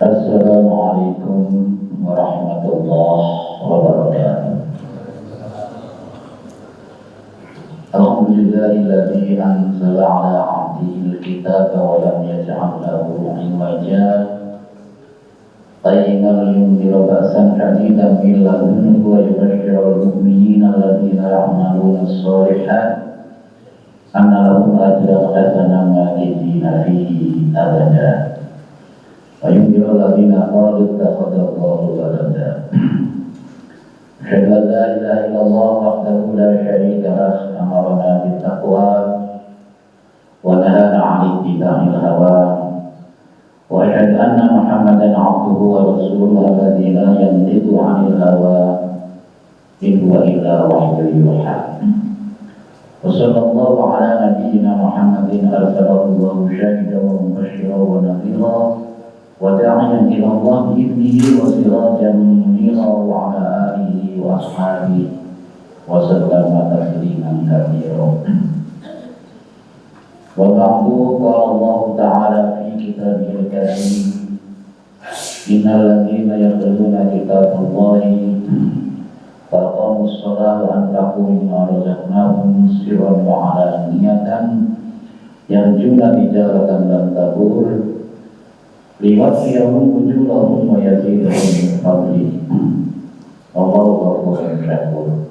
Assalamualaikum warahmatullahi wabarakatuh. Alhamdulillahilladzi anzala ala 'abdihi al-kitaba wa lam yaj'al lahu 'iwaja qayyiman liyunzira ba'san shadidan min ladunhu wa yubashshira al-mu'minina alladzina ya'maluna as-shalihat anna lahum ajran hasanan makithina fihi abada. وَيُنْذِرَ الَّذِينَ قَالُوا اتَّخَذَ اللَّهُ وَلَدًا أشهد أن لا إله إلا الله وحده لا شريك له أمرنا بالتقوى ونهانا عن اتباع الهوى وأشهد أن محمدا عبده ورسوله الذي لا ينطق عن الهوى إن هو إلا وحي يوحى وصلى الله على نبينا محمد أرسله الله شاهدا ومبشرا ونذيرا وداعيا إلى الله بإذنه وسراجا منيرا وعلى آله وأصحابه وسلم تسليما كثيرا. وبعد قال الله تعالى في كتابه الكريم إن الذين يتلون كتاب الله وأقاموا الصلاة وأنفقوا مما رزقناهم سرا وعلانية يرجون تجارة لن تبور liwasiyahum ujurahum wa yazidahum min fadlihi wallahu ghafurur syakur.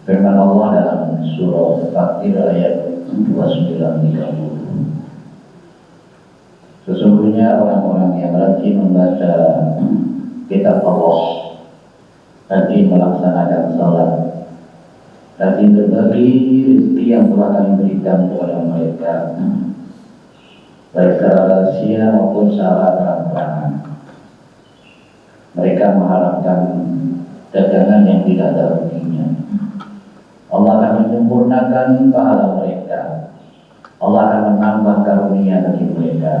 Firman Allah dalam surah Fatir ayat 29-30. Sesungguhnya orang-orang yang rajin membaca kitab Allah, rajin melaksanakan salat, rajin berbagi rezeki yang telah kami berikan kepada mereka, baik secara rahasia maupun secara terang-terangan. Mereka mengharapkan dagangan yang tidak ada ruginya. Allah akan menyempurnakan pahala mereka. Allah akan menambah karunia bagi mereka.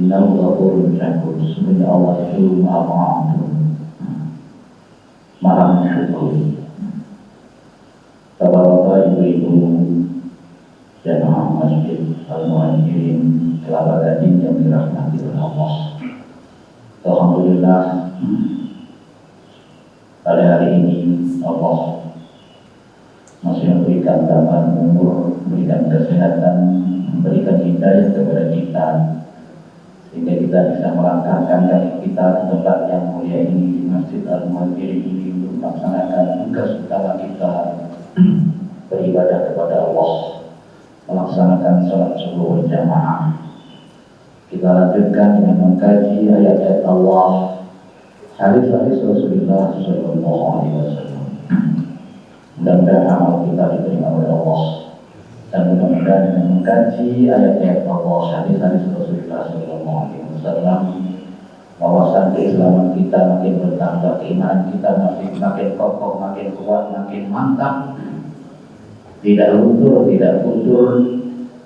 Innahu ghafurun syakur. Sesungguhnya Allah itu Maha Pengampun, Maha Mensyukuri. Bapak-bapak, ibu-ibu, jamaah masjid Al-Muhajirin Kelapa Gading yang dirahmati oleh Allah. Alhamdulillah, pada hari ini Allah masih memberikan tambahan umur, memberikan kesehatan, memberikan hidayah kepada kita, sehingga kita bisa melangkahkan kaki kita ke tempat yang mulia ini, di Masjid Al-Muhajirin ini, untuk melaksanakan tugas utama kita, beribadah kepada Allah, melaksanakan salat subuh berjamaah. Kita lanjutkan dengan mengkaji ayat-ayat Allah, hadis-hadis Rasulullah Sallallahu Alaihi Wasallam. Mudah-mudahan amal kita diterima oleh Allah, dan mudah-mudahan dengan mengkaji ayat-ayat Allah, hadis-hadis Rasulullah Sallallahu Alaihi Wasallam, wawasan keislaman kita makin bertambah, keimanan kita makin kokoh, makin kuat, makin mantap, tidak luntur, tidak futur,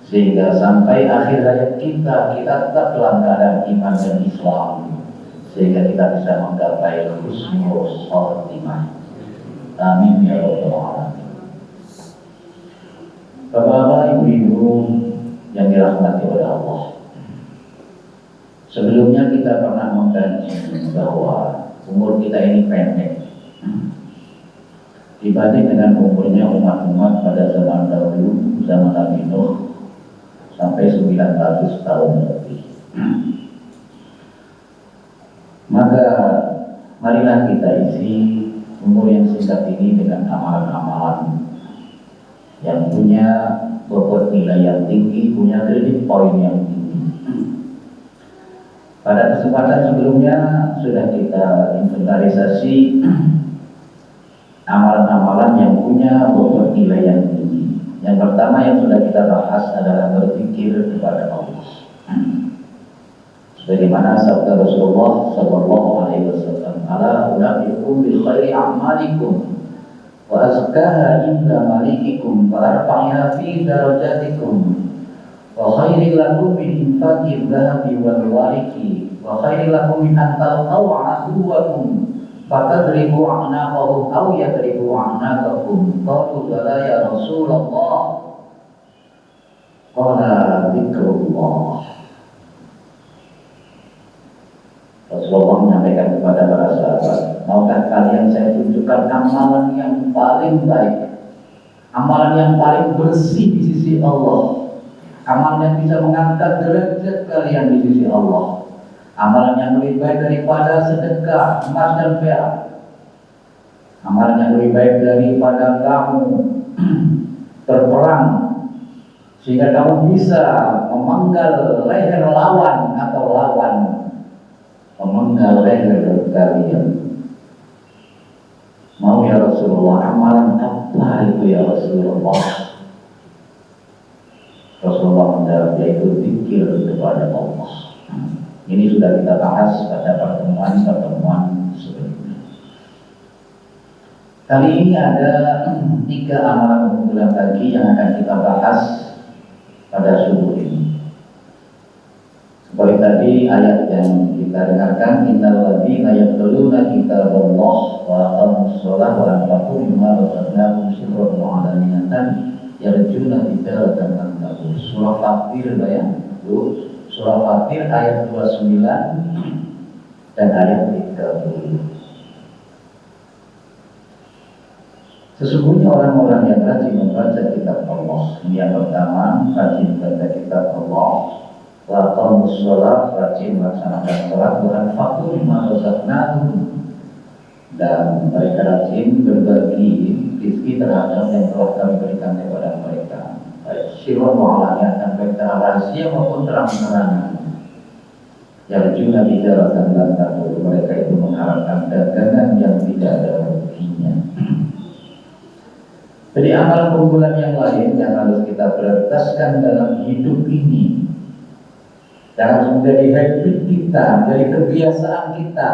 sehingga sampai akhir hayat kita tetap dalam keadaan iman dan Islam, sehingga kita bisa menggapai husnul khotimah. Amin ya rabbal alamin. Bapak-bapak, ibu-ibu yang dirahmati oleh Allah, sebelumnya kita pernah mengkaji bahwa umur kita ini pendek dibanding dengan umurnya umat-umat pada zaman dahulu, zaman Nabi Nuh, sampai 900 tahun lebih. Maka marilah kita isi umur yang singkat ini dengan amalan-amalan yang punya bobot nilai yang tinggi, punya credit point yang tinggi. Pada kesempatan sebelumnya sudah kita inventarisasi amalan-amalan yang punya bobot nilai yang tinggi. Yang pertama yang sudah kita bahas adalah berzikir kepada Allah. Sebagaimana sabda Rasulullah Sallallahu Alaihi Wasallam, "Ala unabbiukum bi khairi a'malikum wa azkaha inda malikikum wa arfa'iha fi darajatikum wa khairi lakum min infaqi dhahabi wal wariki wa khairi lakum min an talqaw aduwakum fatadribu a'naqahum aw yadribu a'naqakum." Qalu bala ya Rasulullah. Qala dzikrullah. Rasulullah menyampaikan kepada para sahabat, maukah kalian saya tunjukkan amalan yang paling baik, amalan yang paling bersih di sisi Allah, amalan yang bisa mengangkat derajat kalian di sisi Allah, amalan yang lebih baik daripada sedekah emas dan perak, amalan yang lebih baik daripada kamu berperang sehingga kamu bisa memenggal leher lawan atau lawan memenggal leher kalian. Mau ya Rasulullah, amalan apa itu ya Rasulullah? Rasulullah menjawab, yaitu zikir kepada Allah. Ini sudah kita bahas pada pertemuan sebelumnya. Kali ini ada 3 amalan unggulan lagi yang akan kita bahas pada subuh ini. Seperti tadi ayat yang kita dengarkan, innal ladzina yatluna kitaballah wa aqamus shalah wa anfaqu mimma razaqnahum sirran wa alaniyatan yarjuna tijaratan lan tabur. Surah Fatir Surah Fatir ayat 29 dan ayat 30. Sesungguhnya orang-orang yang rajin membaca kitab Allah, ini yang pertama, rajin membaca kitab Allah, wa aqamus shalah, rajin melaksanakan salat, wa anfaqu mimma razaqnahum, dan mereka rajin berbagi rezeki terhadap yang telah kami berikan kepada mereka, baik sirran wa alaniyatan, baik secara rahasia maupun terang-terangan. Yarjuna tijaratan lan tabur, mereka itu mengharapkan dagangan yang tidak ada ruginya. Jadi amal unggulan yang lain yang harus kita prioritaskan dalam hidup ini, yang harus menjadi habit kita, menjadi kebiasaan kita,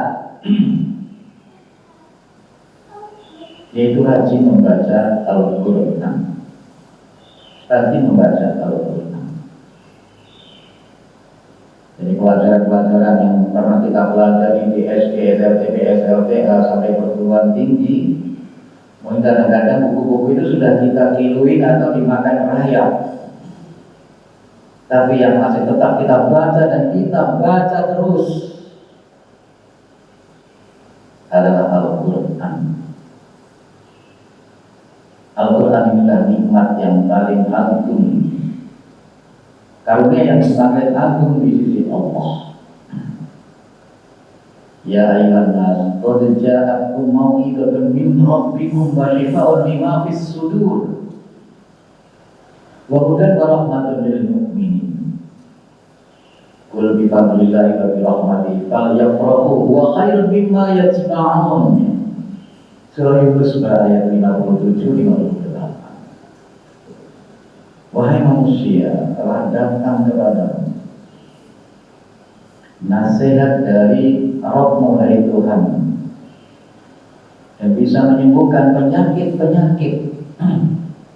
yaitu rajin membaca Al-Quran. Rajin membaca Al-Quran. Jadi pelajaran-pelajaran yang pernah kita pelajari di SD, SMP, PSLT sampai perguruan tinggi, mungkin kadang-kadang buku-buku itu sudah kita kiluin atau dimakan rayap. Tapi yang masih tetap kita baca dan kita baca terus adalah Al-Quran. Al-Quran adalah nikmat yang paling agung, karunia yang sangat agung di sisi Allah. Ya ayyuhan nas, qad ja'akum mau'izatun min rabbikum wa shifaa'un lima fis sudur wa hudan wa rahmatun lil mu'minin. Qul bi fadlillahi wa bi rahmatihi falyafrahu huwa khairun mimma yajma'un. Surah Yunus ayat 57-58. Wahai manusia, telah datang kepadamu nasihat dari Rabbmu, dari Tuhan, yang bisa menyembuhkan penyakit-penyakit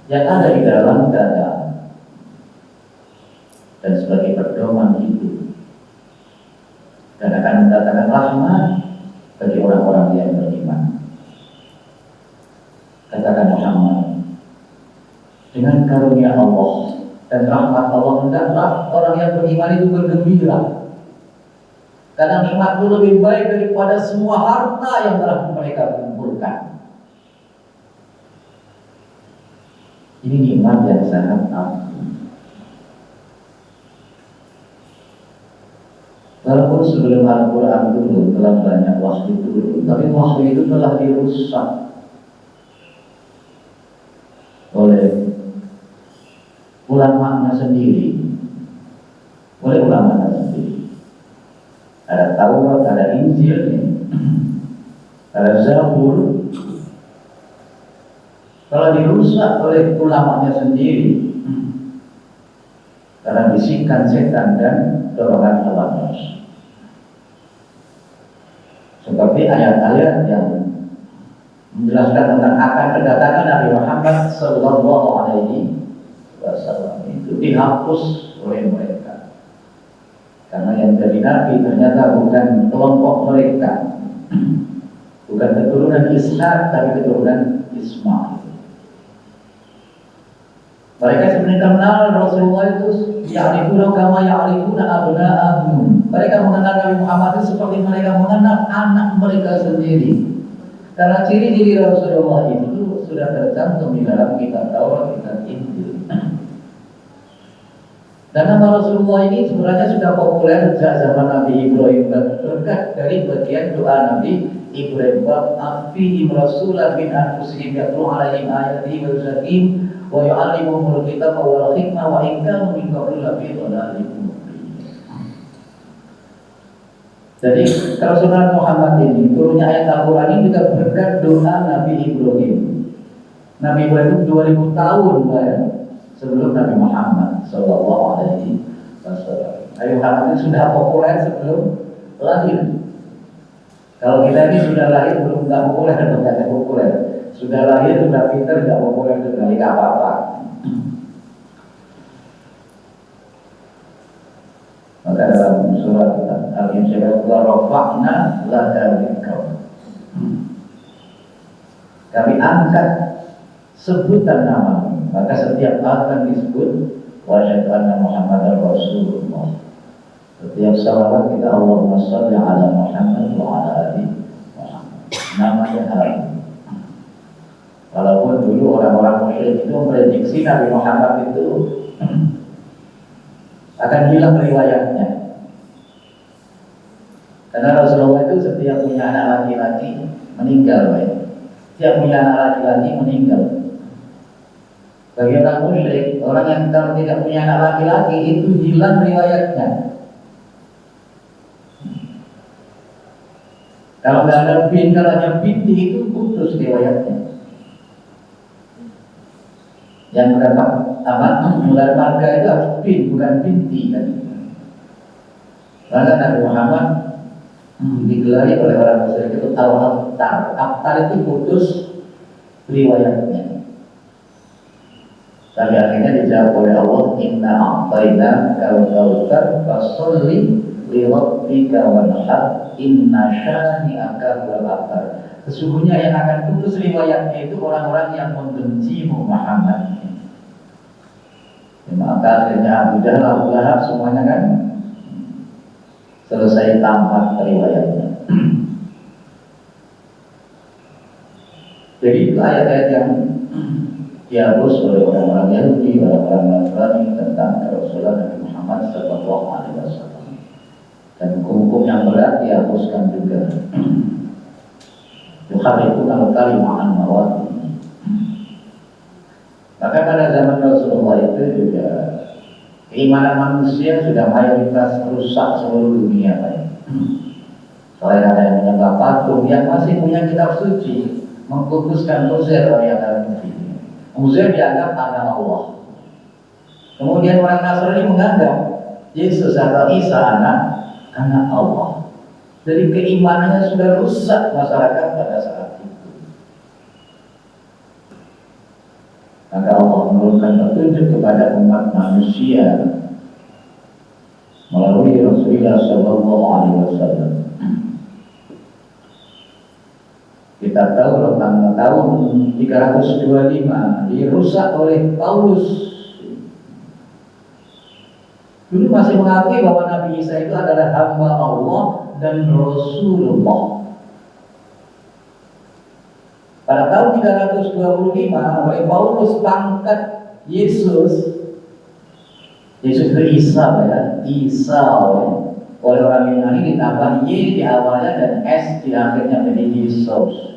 yang ada di dalam dada, dan sebagai pedoman hidup, dan akan mendatangkan rahmat bagi orang-orang yang beriman. Katakan Muhammad, dengan karunia Allah dan rahmat Allah, hendaklah orang yang beriman itu bergembira, karena nikmat itu lebih baik daripada semua harta yang telah mereka kumpulkan. Ini nikmat yang sangat agung. Walaupun sebelum Al-Quran turun telah banyak wahyu turun, tapi wahyu itu telah dirusak oleh ulama sendiri, Ada Taurat, ada Injil, ada Zabur. Kalau dirusak oleh ulamanya sendiri karena bisikan setan dan dorongan hawa nafsu, seperti ayat-ayat yang menjelaskan tentang akan kedatangan Nabi Muhammad Sallallahu Alaihi Wasallam, itu dihapus oleh mereka. Karena yang jadi Nabi ternyata bukan kelompok mereka, bukan keturunan Ishak, tapi keturunan Ismail. Mereka sebenarnya kenal Rasulullah itu ya'rifuna kama ya'rifuna abna'ahum. Mereka mengenal Nabi Muhammad itu seperti mereka mengenal anak mereka sendiri. Karena ciri-ciri Rasulullah itu sudah tercantum di dalam kitab Taurat, kitab Injil. Dan nama Rasulullah ini sebenarnya sudah populer sejak zaman Nabi Ibrahim, dan berkat dari bagian doa Nabi Ibrahim, "Afihim rasulan min anfusihim yatlu alaihim ayatihi wa yuzakkihim wa yu'allimuhumul kitaba wal hikmah wa in kanu min qablu lafi dhalalin mubin." Jadi Rasulullah Muhammad ini turunnya ayat Al-Quran ini juga berkat doa Nabi Ibrahim. Nabi Ibrahim 2000 tahun sebelum Nabi Muhammad Sallallahu Alaihi Wasallam. Nabi Muhammad itu sudah populer sebelum lahir. Kalau kita ini sudah lahir belum nggak populer, nggak populer. Sudah lahir sudah pintar nggak populer juga, nggak apa-apa. Maka dalam surat Al-Insyirah, "Wa rafa'na laka dzikrak." Kami angkat sebutan nama. Maka setiap akan disebut wa asyhadu anna Muhammadar Rasulullah. Setiap salawat kita Allahumma shalli ala Muhammad wa ala ali Muhammad. Namanya harus. Walaupun dulu orang-orang musyrik itu memprediksi Nabi Muhammad itu akan hilang riwayatnya. Karena Rasulullah itu setiap punya anak laki-laki meninggal, setiap punya anak laki-laki meninggal. Bagi orang musyrik, orang yang kalau tidak punya anak laki-laki itu hilang riwayatnya. Kalau nggak ada bin, kalau hanya binti itu putus riwayatnya. Yang mendapat gelar marga itu harus bin, bukan binti kan. Maka Nabi Muhammad digelari oleh orang musyrik itu Al-Abtar. Abtar itu putus riwayatnya. Tapi akhirnya dijawab oleh Allah, "Inna a'tayna kal-kautsar fasholli li rabbika wanhar inna syani'aka huwal abtar." Sesungguhnya yang akan putus riwayatnya itu orang-orang yang membenci Muhammad. Maka akhirnya Abu Jahal, Abu Lahab semuanya kan selesai tamat riwayatnya. Jadi itu ayat-ayat yang dihapus oleh orang-orang Yahudi, orang-orang Nasrani tentang Rasulullah Nabi Muhammad Sallallahu Alaihi Wasallam. Dan hukum-hukum yang berat dihapuskan juga. Yuharrifuna al-kalima an mawadhihi. Maka pada zaman Rasulullah itu juga keimanan manusia sudah mayoritas rusak seluruh dunia. Selain ada yang menyembah patung, yang masih punya kitab suci mengkuduskan Uzair yang ada di Uzair dianggap anak Allah. Kemudian orang Nasrani menganggap Yesus atau Isa anak Allah. Jadi keimanannya sudah rusak masyarakat pada saat itu. Maka Allah menurunkan petunjuk kepada umat manusia melalui Rasulullah Sallallahu Alaihi Wasallam. Kita tahu tentang tahun 325 dirusak oleh Paulus. Dulu masih mengakui bahwa Nabi Isa itu adalah hamba Allah dan Rasulullah. Pada tahun 325 oleh Paulus pangkat Yesus itu Isa Isa oleh orang Yunani ditambah Y di awalnya dan S di akhirnya menjadi Yesus.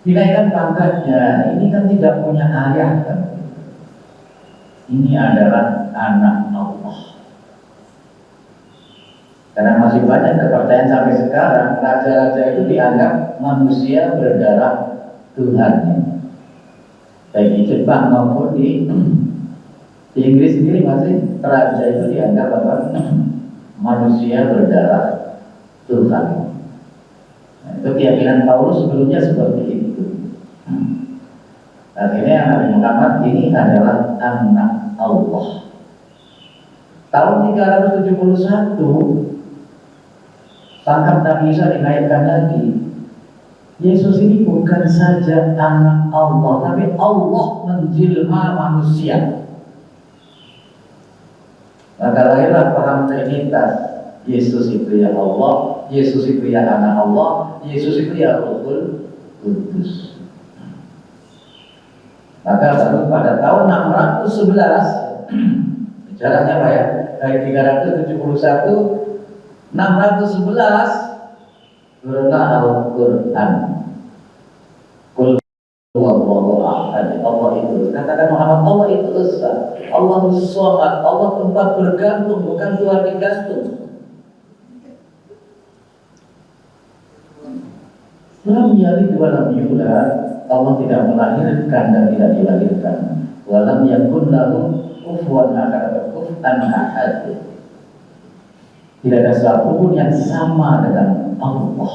Dinaikkan pangkatnya, ini kan tidak punya ayah kan. Ini adalah anak Allah. Karena masih banyak kepercayaan sampai sekarang, raja-raja itu dianggap manusia berdarah Tuhannya. Baik di Jepang maupun di Inggris sendiri masih raja itu dianggap apa? Manusia berdarah Tuhan. Nah, itu keyakinan Paulus sebelumnya seperti itu. Akhirnya Nabi Muhammad ini adalah anak Allah. Tahun 371 pangkat Nabi Isa dinaikkan lagi Yesus ini bukan saja anak Allah, tapi Allah menjelma manusia. Maka lahirlah paham Trinitas. Yesus itu ya Allah, Yesus itu ya anak Allah, Yesus itu ya Rohul Kudus. Maka baru pada tahun 611, jaraknya apa ya? Dari 371, 611 turunlah Al-Quran. Qul huwallahu ahad. Allah itu, katakan Muhammad, Allah itu esa, Allahus Shomad, Allah tempat bergantung, bukan Tuhan digantung. Lam yalid wa lam yulad, Allah tidak melahirkan dan tidak dilahirkan. Wa lam yakun lahu kufuwan ahad, kufuwan ahad. Tidak ada satupun yang sama dengan Allah.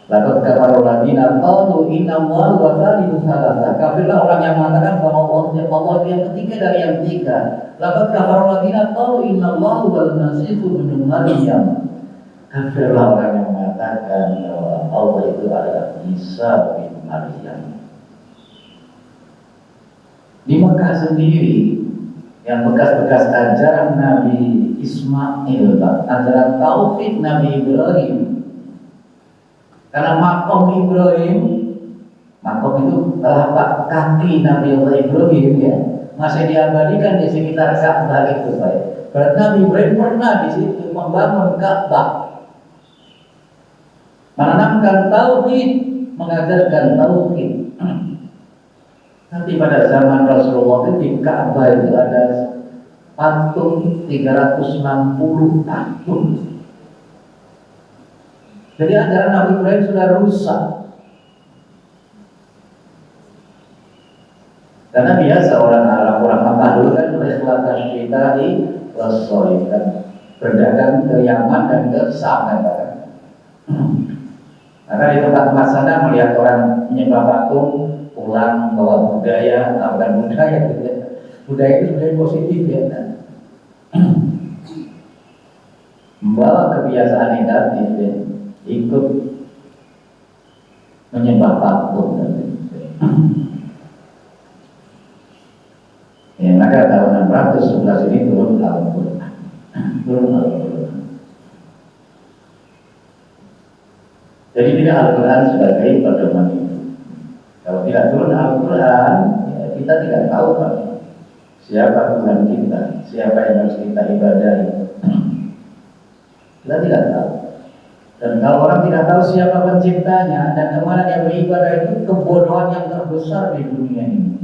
Laqad kafara alladziina qalu inna Allaha huwa thalithu tsalatsa. Kafirlah orang yang mengatakan bahwa Allah itu yang ketiga dari yang tiga. Laqad kafara alladziina qalu inna Allaha huwal masiih ibnu Maryam. Kafirlah orang yang mengatakan bahwa Allah itu adalah Isa bin Maryam. Di Mekah sendiri, yang bekas-bekas ajaran Nabi Ismail, ajaran tauhid Nabi Ibrahim. Karena makom Ibrahim, makom itu telapak kaki Nabi Ibrahim ya, masih diabadikan di sekitar Ka'bah itu, Pak. Berarti Nabi Ibrahim pernah di situ membangun Ka'bah, menanamkan tauhid, mengajarkan tauhid. Nanti pada zaman Rasulullah itu di Ka'bah itu ada patung 360 patung. Jadi ajaran Nabi Ibrahim sudah rusak. Karena biasa orang Makkah dulu kan rihlatas syita'i was-shaif kan, berdagang ke Yaman dan ke Syam kan. Maka di tempat-tempat sana melihat orang menyembah patung, pulang bawa budaya, bukan budaya gitu ya. Budaya itu budaya positif ya kan. Membawa kebiasaan negatif ya, ikut menyembah patung dan ya, maka tahun 611 ini turun Al-Quran. Jadi tidak Al-Quran sebagai pedoman itu. Kalau tidak turun Al-Quran, ya kita tidak tahu Pak, siapa Tuhan kita, siapa yang harus kita ibadahi. Kita tidak tahu. Dan kalau orang tidak tahu siapa penciptanya dan kemana dia beribadah, itu kebodohan yang terbesar di dunia ini,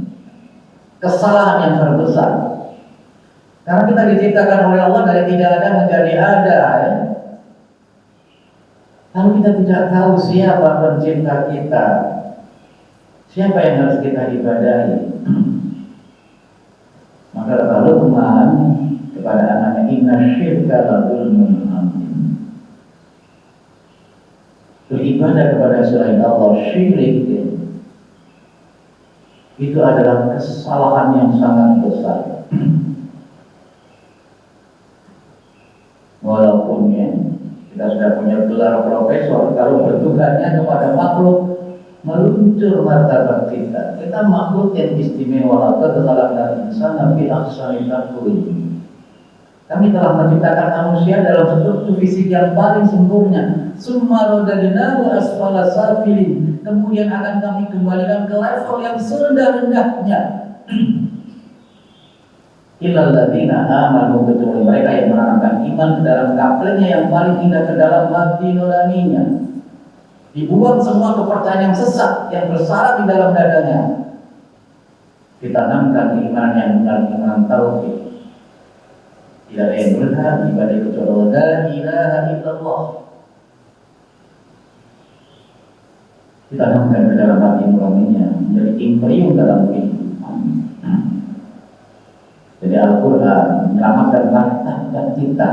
kesalahan yang terbesar. Karena kita diciptakan oleh Allah dari tidak ada menjadi ada ya. Lalu kita tidak tahu siapa pencipta kita, siapa yang harus kita ibadahi. Maka kata Luqman kepada anaknya, inna syirka la dzulmun adzim. Beribadah kepada selain Allah, syirik itu adalah kesalahan yang sangat besar. Walaupun ya, kita sudah punya gelar profesor, kalau bertugasnya kepada makhluk, meluncur martabat kita. Kita makhluk yang istimewa. Laqad khalaqnal insana fi ahsani taqwim. Kami telah menciptakan manusia dalam struktur fisik yang paling sempurna. Summa radadnahu asfala safilin. Kemudian akan kami kembalikan ke level yang serendah-rendahnya. Illal ladzina amanu, kecuali mereka yang menanamkan iman ke dalam kaplernya yang paling indah, ke dalam hati nuraninya. Dibuang semua kepercayaan yang sesat yang bersarang di dalam dadanya. Ditanamkan keimanan yang benar, iman tauhid. Tidak ada yang berhak ibadah kecuali la ilaha illallah. Ditanamkan ke dalam hati nuraninya, menjadi imperium dalam kehidupan. Jadi Al-Quran menyelamatkan martabat kita,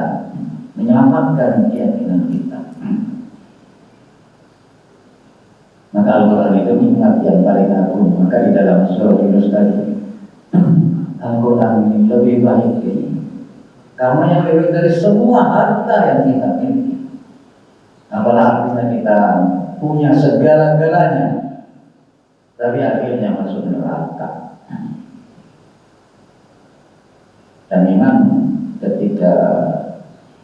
menyelamatkan keyakinan kita. Maka Al-Quran itu nikmat yang paling agung. Maka di dalam surah Yunus tadi, Al-Quran ini lebih baik ini, karena yang lebih dari semua harta yang kita miliki. Apalah artinya kita punya segala-galanya, tapi akhirnya masuk neraka. Dan memang ketika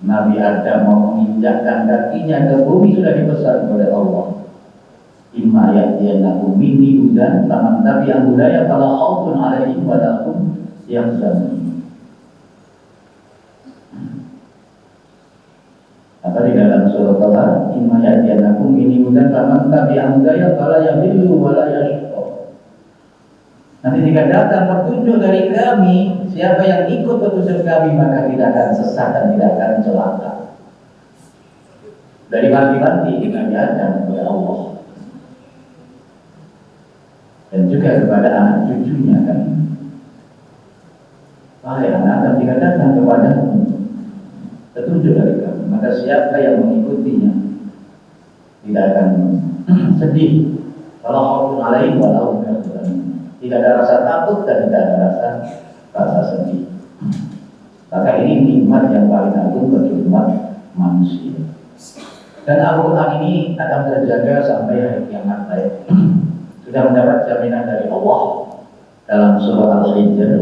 Nabi Adam mau menginjakkan kakinya ke bumi sudah dipesan oleh Allah, imma ya'tiyannakum minni hudan faman tabi'a hudaya fala khaufun 'alaihim wa la hum yahzanun. Apa di dalam surah Allah, imma ya'tiyannakum minni hudan faman tabi'a hudaya fala yadhillu wa la yashqa. Nanti jika datang petunjuk dari kami, siapa yang ikut petunjuk kami maka tidak akan sesat dan tidak akan celaka. Dari wanti-wanti Nabi Adam kepada Allah dan juga kepada anak cucunya kan. Wahai anak Adam, jika datang kepadamu petunjuk dari kami, maka siapa yang mengikutinya tidak akan sedih. Kalau khaufun 'alaihim wa la hum yahzanun. Tidak ada rasa takut dan tidak ada rasa sedih. Maka ini nikmat yang paling agung bagi umat manusia. Dan Al-Quran ini akan terjaga sampai hari kiamat. Sudah mendapat jaminan dari Allah dalam surah Al-Hijr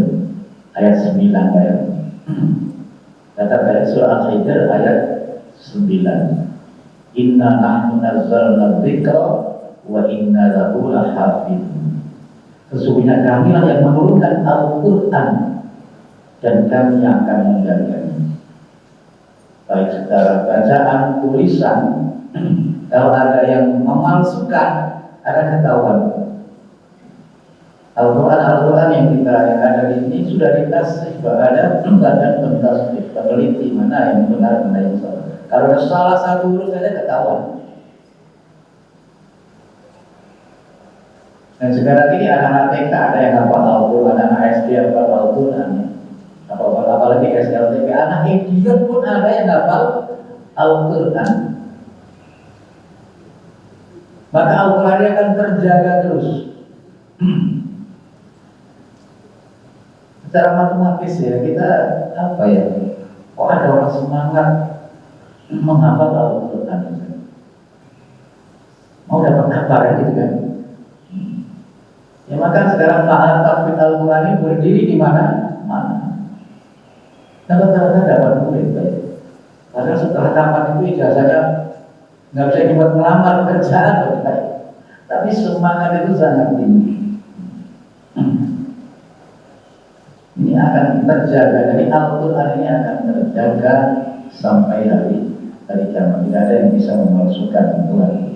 ayat 9 ayat. Kata ayat surah Al-Hijr ayat 9. Inna nahnu nazzalna dzikra wa inna lahu lahafidun. Sesungguhnya kamilah yang menurunkan Al-Quran dan kami yang akan menjaganya. Baik secara bacaan, tulisan. Kalau ada yang memalsukan akan ketahuan. Al-Quran yang ada di sini sudah ditasih, ada badan pentasih, peneliti mana yang benar mana yang salah. Kalau ada salah satu huruf saja ketahuan. Dan sekarang ini anak-anak TK ada yang hafal Al-Quran, anak SD hafal Al-Quran, apalagi SLTP, anak idiot pun ada yang hafal Al-Quran. Maka Al-Quran akan terjaga terus. Secara matematis ya, kita apa ya? Kok ada orang semangat menghafal Al-Quran? Mau dapat kabar gitu kan? Ya maka sekarang ta'ala tahfidz Al-Quran ini berdiri di mana? Rata-rata dapat murid baik. Padahal setelah tamat itu ijazahnya nggak bisa dibuat melamar pekerjaan baik. Tapi semangat itu sangat tinggi. Ini akan terjaga. Jadi Al-Quran ini akan terjaga sampai hari kiamat. Tidak ada yang bisa memalsukan itu lagi.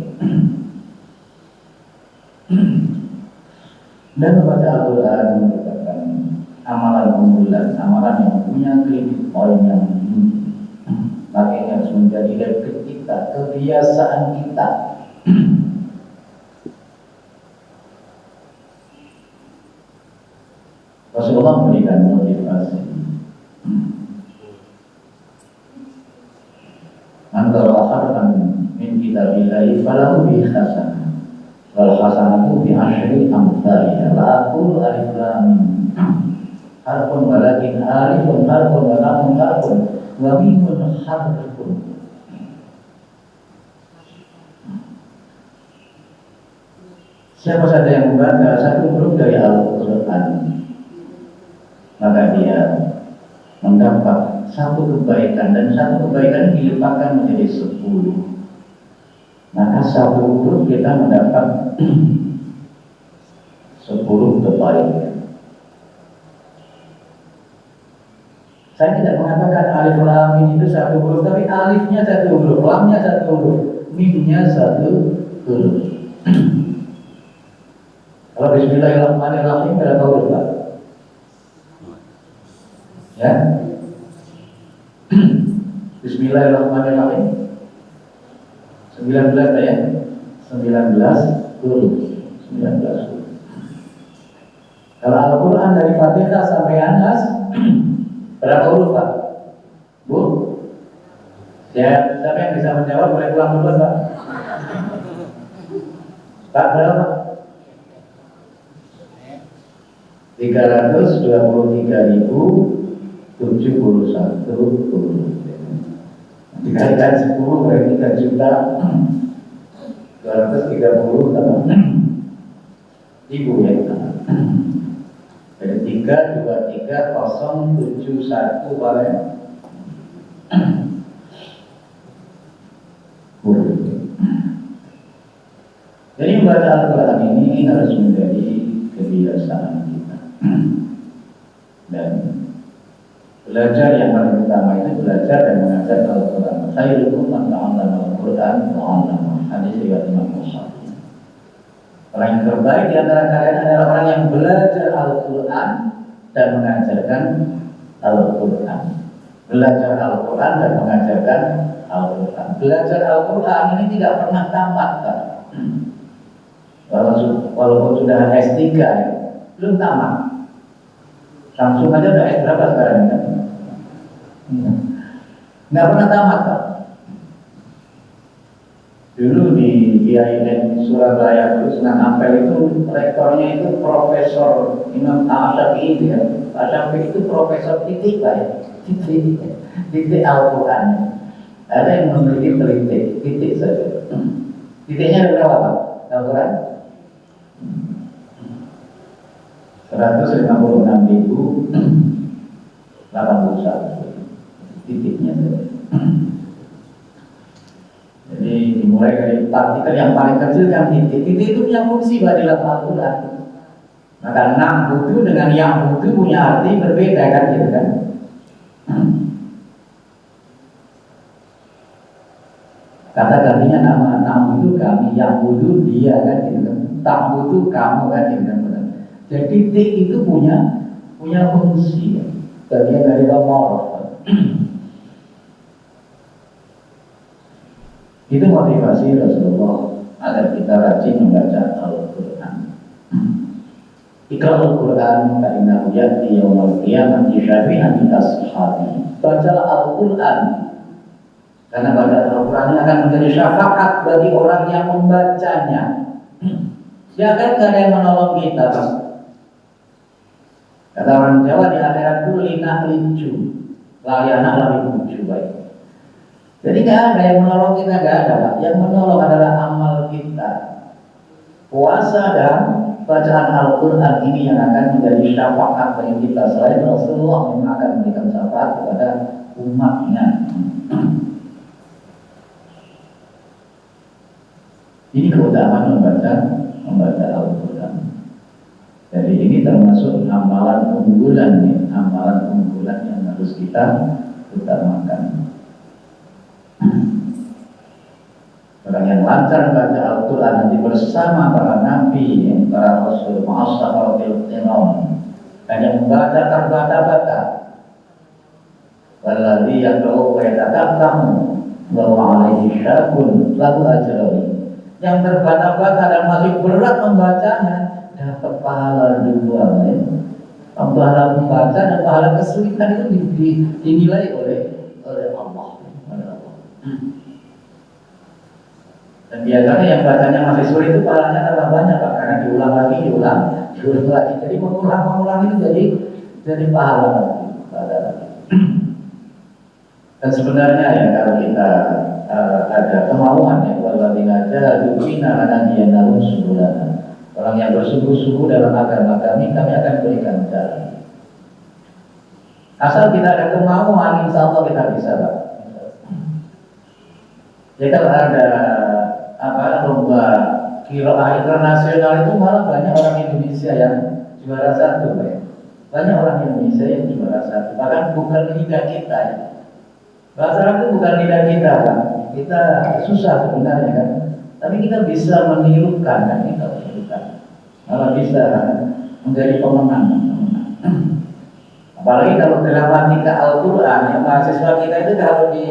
Dan membaca Al-Quran merupakan amalan unggulan, amalan yang punya kredit poin yang tinggi. Makanya harus menjadi habit kita, kebiasaan kita. Rasulullah memberikan motivasi. Man qara'a harfan min kitabillahi falahu bihi hasanah. Wal hasanatu bi asyri amsalihha. La aqulu alif lam mim. Harfun walakin alifun harfun wa lamun harfun wa mimun harfun. Siapa saja yang membaca satu huruf dari Al-Quran, maka dia mendapat satu kebaikan, dan satu kebaikan dilipatkan menjadi 10. Maka satu huruf kita mendapat 10 kebaikan. Saya tidak mengatakan alif lam mim itu satu huruf, tapi alifnya satu huruf, lamnya satu huruf, mimnya satu huruf. Kalau Bismillahirrahmanirrahim berapa huruf Pak? Ya. Bismillahirrahmanirrahim 19 ya. 19 huruf. 19 huruf. Kalau Al-Quran dari Fatihah sampai An-Nas berapa huruf Pak? Bu? Siapa yang bisa menjawab boleh pulang duluan Pak? Pak berapa? 323.071 huruf. dikalikan 10 berarti 3 juta 230 ribu ya. Jadi 323071 paling Jadi membaca Al-Quran ini harus menjadi kebiasaan kita. Dan belajar yang paling utama itu belajar dan mengajar Al-Quran. Khairukum man ta'allama Al-Quran wa 'allama. Hadis riwayat Imam Bukhari. Orang yang terbaik di antara kalian adalah orang yang belajar Al-Quran dan mengajarkan Al-Quran. Belajar Al-Quran dan mengajarkan Al-Quran. Belajar Al-Quran ini tidak pernah tamat kan? Walaupun sudah S3 ya, belum tamat. Samsung aja udah S berapa sekarang kan? Nggak pernah tamat Pak. Dulu di IAIN Surabaya dulu Sunan Ampel itu rektornya itu Profesor Imam Asyafi'i ya. Asyafi'i itu Profesor titik Pak ya. Titik Al-Quran. Ada yang memiliki titik saja. Titiknya ada berapa Pak? Al-Quran 156.081 titiknya saja. Jadi dimulai dari partikel yang paling kecil kan titik. Titik itu punya fungsi pada dalam Al-Quran. Maka na'budu dengan ya'budu punya arti berbeda kan gitu kan. Kata gantinya nama itu kami, ya'budu dia kan gitu kan. Ta'budu kamu kan gitu kan. Jadi titik itu punya fungsi. Bagian dari pemorof. Itu motivasi Rasulullah agar kita rajin membaca Al-Quran. Iqra'ul Quran fa innahu ya'ti yaumal qiyamati syafi'an li ashabi. Bacalah Al-Quran karena baca Al-Quran akan menjadi syafaat bagi orang yang membacanya. Dia akan ada yang menolong kita. Kata orang Jawa di akhirat itu linah lincu, layana lebih lucu baik. Jadi nggak ada yang menolong kita, nggak ada Pak. Yang menolong adalah amal kita. Puasa dan bacaan Al-Quran ini yang akan menjadi syafaat bagi kita. Selain Rasulullah yang akan memberikan syafaat kepada umatnya. Ini keutamaan membaca Al-Quran. Jadi ini termasuk amalan unggulan ya, amalan unggulan yang harus kita utamakan. Orang yang lancar baca Al-Quran nanti bersama para nabi, para rasul, ma'asyafatil imam, dan yang membaca terbata-bata. Walladzi yaqra'u wa yatakattamu wa alaihi syakun lahu ajrun. Yang terbata-bata dan masih berat membacanya dapat pahala dua ya. Pahala membaca dan pahala kesulitan itu dinilai oleh Allah. Dan biasanya yang bacanya masih sulit itu pahalanya tambah banyak Pak, karena diulang lagi. Jadi mengulang itu jadi pahala lagi. Dan sebenarnya ya kalau kita ada kemauan ya, walladzina jahadu fina lanahdiyannahum subulana. Orang yang bersungguh-sungguh dalam agama kami akan berikan jalan. Asal kita ada kemauan, insya Allah kita bisa Pak. Ya kalau ada lomba qiraah internasional itu malah banyak orang Indonesia yang juara satu Pak. Banyak orang Indonesia yang juara satu. Bahkan bukan lidah kita ya. Bahasa Arab itu bukan lidah kita Pak. Kita susah sebenarnya kan. Tapi kita bisa menirukan kan, malah bisa menjadi pemenang. Apalagi kalau gramatika Al-Quran, yang mahasiswa kita itu kalau di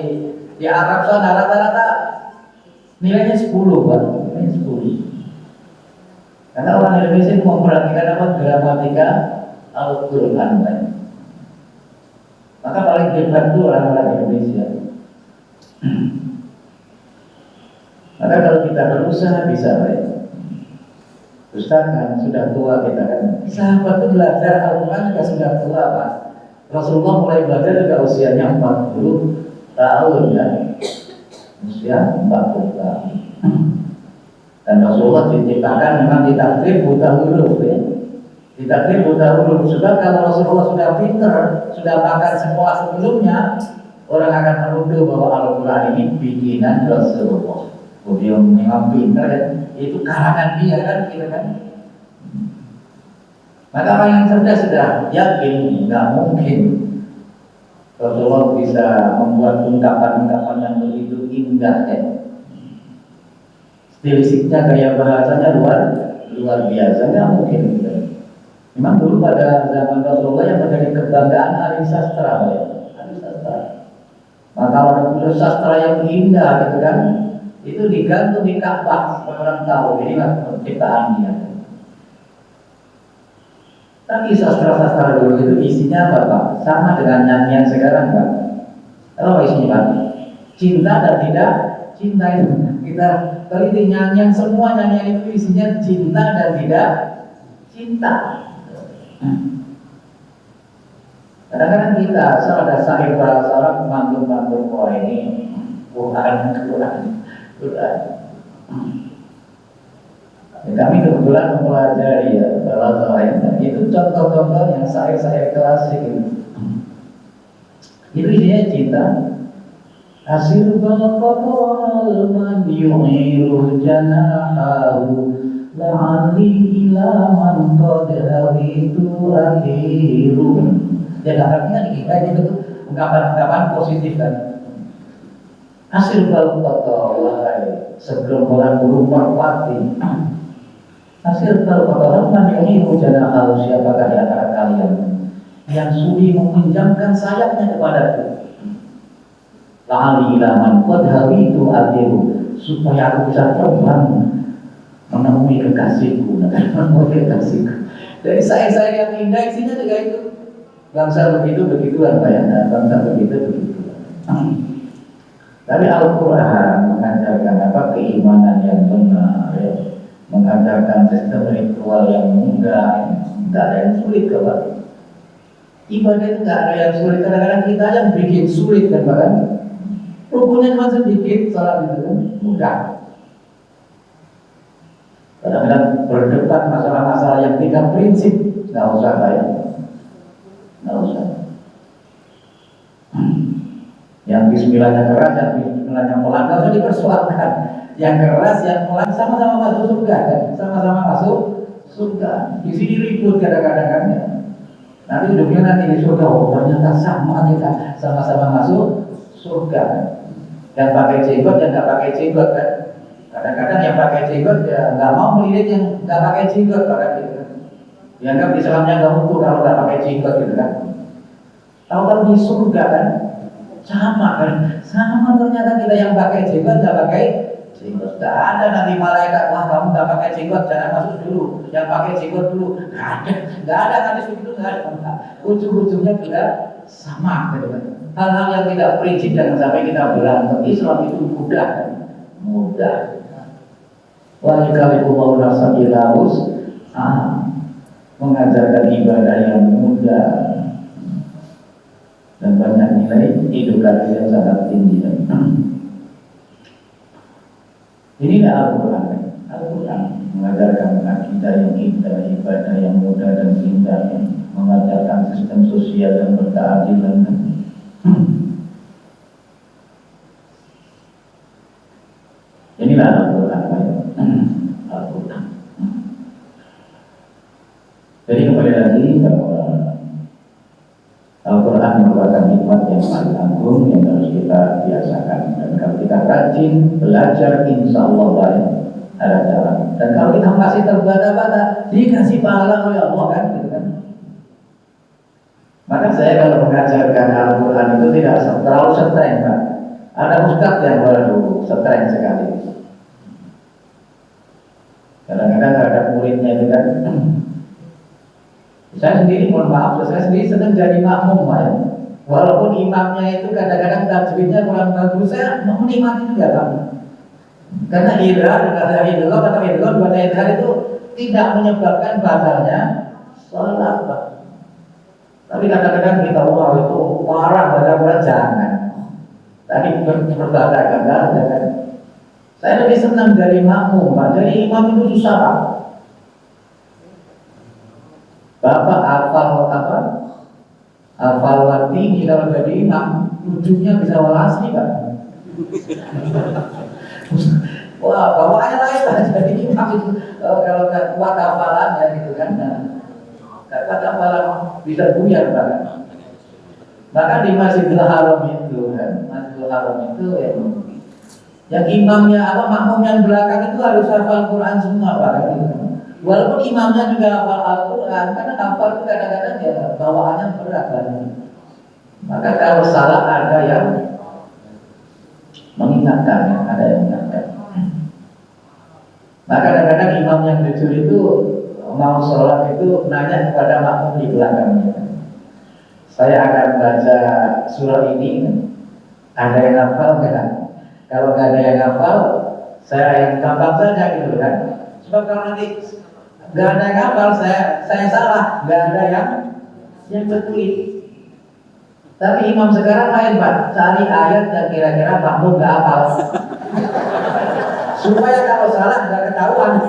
Arab sana rata-rata nilainya 10 Pak, nilainya 10. Karena orang Indonesia itu memperhatikan apa gramatika Al-Quran kan. Maka paling hebat itu orang-orang Indonesia. Maka kalau kita berusaha bisa Pak. Ustaz kan sudah tua kita kan. Sahabat itu belajar Al-Quran juga sudah tua Pak. Rasulullah mulai belajar juga usianya 40 tahun ya, usia 40 tahun. Dan Rasulullah diciptakan memang ditakdir buta huruf ya. Ditakdir buta huruf. Sebab kalau Rasulullah sudah pinter, sudah makan sekolah sebelumnya, orang akan menuduh bahwa Al-Quran ini bikinan Rasulullah. Beliau memang pinter ya, itu karangan dia kan, gitu kan. Maka orang yang cerdas sudah yakin nggak mungkin Rasulullah bisa membuat ungkapan-ungkapan yang begitu indah ya. Stilistiknya, gaya bahasanya luar biasa, nggak mungkin gitu. Memang dulu pada zaman Rasulullah yang menjadi kebanggaan ahli sastra ya, ahli sastra. Maka kalau ada tulis sastra yang indah gitu kan, itu digantung di Ka'bah supaya orang tahu inilah penciptaan dia. Tapi sastra-sastra dulu itu isinya apa Pak? Sama dengan nyanyian sekarang Pak. Apa isinya Pak? Cinta dan tidak cinta itu. Kita kalau itu nyanyian, semua nyanyian itu isinya cinta dan tidak cinta. Kadang-kadang kita asal ada sahih bahasa Arab mantul-mantul ini Quran. Kami kebetulan mempelajari ya bahasa lain. Itu contoh-contoh yang sahih-sahih klasik itu isinya cinta. Asir balqatal man yu'iru janahahu la'ali ila man qad hawitu atiru. Ya artinya kita itu tuh ungkapan-ungkapan positif kan. Asir balqatal sebelum bulan burung merpati. Asir balqatal man yu'iru janahahu, siapakah di antara kalian yang sudi meminjamkan sayapnya kepadaku? La'ali ilaman qad hawitu atiru, supaya aku bisa terbang menemui kekasihku, menemui kekasihku. Dari saya yang indah isinya juga itu. Bangsa begitu begituan bayangkan, bangsa begitu begituan. Tapi Al-Quran mengajarkan apa keimanan yang benar, ya. Mengajarkan sistem ritual yang mudah, tidak ada yang sulit kawan. Ibadah itu tidak ada yang sulit. Kadang-kadang kita yang bikin sulit kan bahkan. Rukunnya cuma sedikit, salat itu kan mudah. Kadang-kadang berdebat masalah-masalah yang tidak prinsip, nggak usah kayak, nggak usah. Yang bismillahnya keras, yang bismillahnya pelan, nggak usah dipersoalkan. Yang keras, yang pelan, sama-sama masuk surga, kan? Sama-sama masuk surga. Di sini ribut kadang-kadang kan. Nanti hidupnya nanti di surga, oh ternyata sama kita, sama-sama masuk surga. Yang pakai jenggot, yang nggak pakai jenggot kan. Kadang-kadang yang pakai jenggot ya nggak mau melihat yang nggak pakai jenggot pada gitu kan. Dianggap Islamnya nggak utuh kalau nggak pakai jenggot gitu kan. Tahu di surga kan sama kan, sama ternyata kita yang pakai jenggot nggak pakai jenggot. Nggak ada nanti malaikat, wah kamu nggak pakai jenggot jangan masuk dulu, yang pakai jenggot dulu. Nggak ada nanti begitu, nggak ada. Ujung-ujungnya juga sama gitu kan. Hal-hal yang tidak prinsip jangan sampai kita berantem. Islam itu mudah, mudah. Wa yukalifullahu nafsan illa wus'aha, mengajarkan ibadah yang mudah dan banyak nilai edukasi yang sangat tinggi. Inilah Al-Quran. Al-Quran mengajarkan akidah yang indah, ibadah yang mudah dan indah, mengajarkan sistem sosial yang berkeadilan. Inilah Al-Quran. Al-Quran. Jadi kembali lagi bahwa Al-Quran merupakan nikmat yang paling agung yang harus kita biasakan. Dan kalau kita rajin belajar, insya Allah banyak ada cara. Dan kalau kita masih terbata-bata, dikasih pahala oleh Allah kan, gitu kan. Maka saya kalau mengajarkan Al-Quran itu tidak terlalu streng Pak. Ada ustadz yang baru streng sekali. Kadang-kadang ada muridnya itu kan. Saya sendiri mohon maaf, saya sendiri sedang jadi makmum Pak. Walaupun imamnya itu kadang-kadang tajwidnya kurang bagus, saya menikmati juga Pak. Karena idhar, kata idhar, kata idhar, kata idhar itu tidak menyebabkan batalnya sholat Pak. Tapi kadang-kadang kita wah itu parah baca Quran, jangan. Tadi berbatakan kan. Saya lebih senang dari makmum, Pak. Jadi imam itu susah, Pak. Bapak hafal apa? Hafal tinggi kalau jadi imam, ujungnya bisa walasi, Pak. Wah, bawaannya lain lah. Jadi imam itu kalau nggak kuat hafalannya gitu kan, nggak kuat hafalan bisa buyar, Pak. Maka di Masjidil Haram itu kan, Masjidil Haram itu yang imamnya apa makmum yang belakang itu harus hafal Quran semua, Pak. Gitu. Walaupun imamnya juga hafal Al-Quran, karena hafal itu kadang-kadang ya bawaannya berat kan. Maka kalau salah ada yang mengingatkan, ya, ada yang mengingatkan. Maka kadang-kadang imam yang jujur itu mau sholat itu nanya kepada makmum di belakangnya. Saya akan baca surah ini, ada yang hafal enggak? Kalau nggak ada yang hafal, saya yang gampang saja gitu kan. Sebab kalau nanti nggak ada yang hafal, saya salah, nggak ada yang betul. Tapi imam sekarang lain, Pak, cari ayat yang kira-kira makmum nggak hafal, supaya kalau salah nggak ketahuan.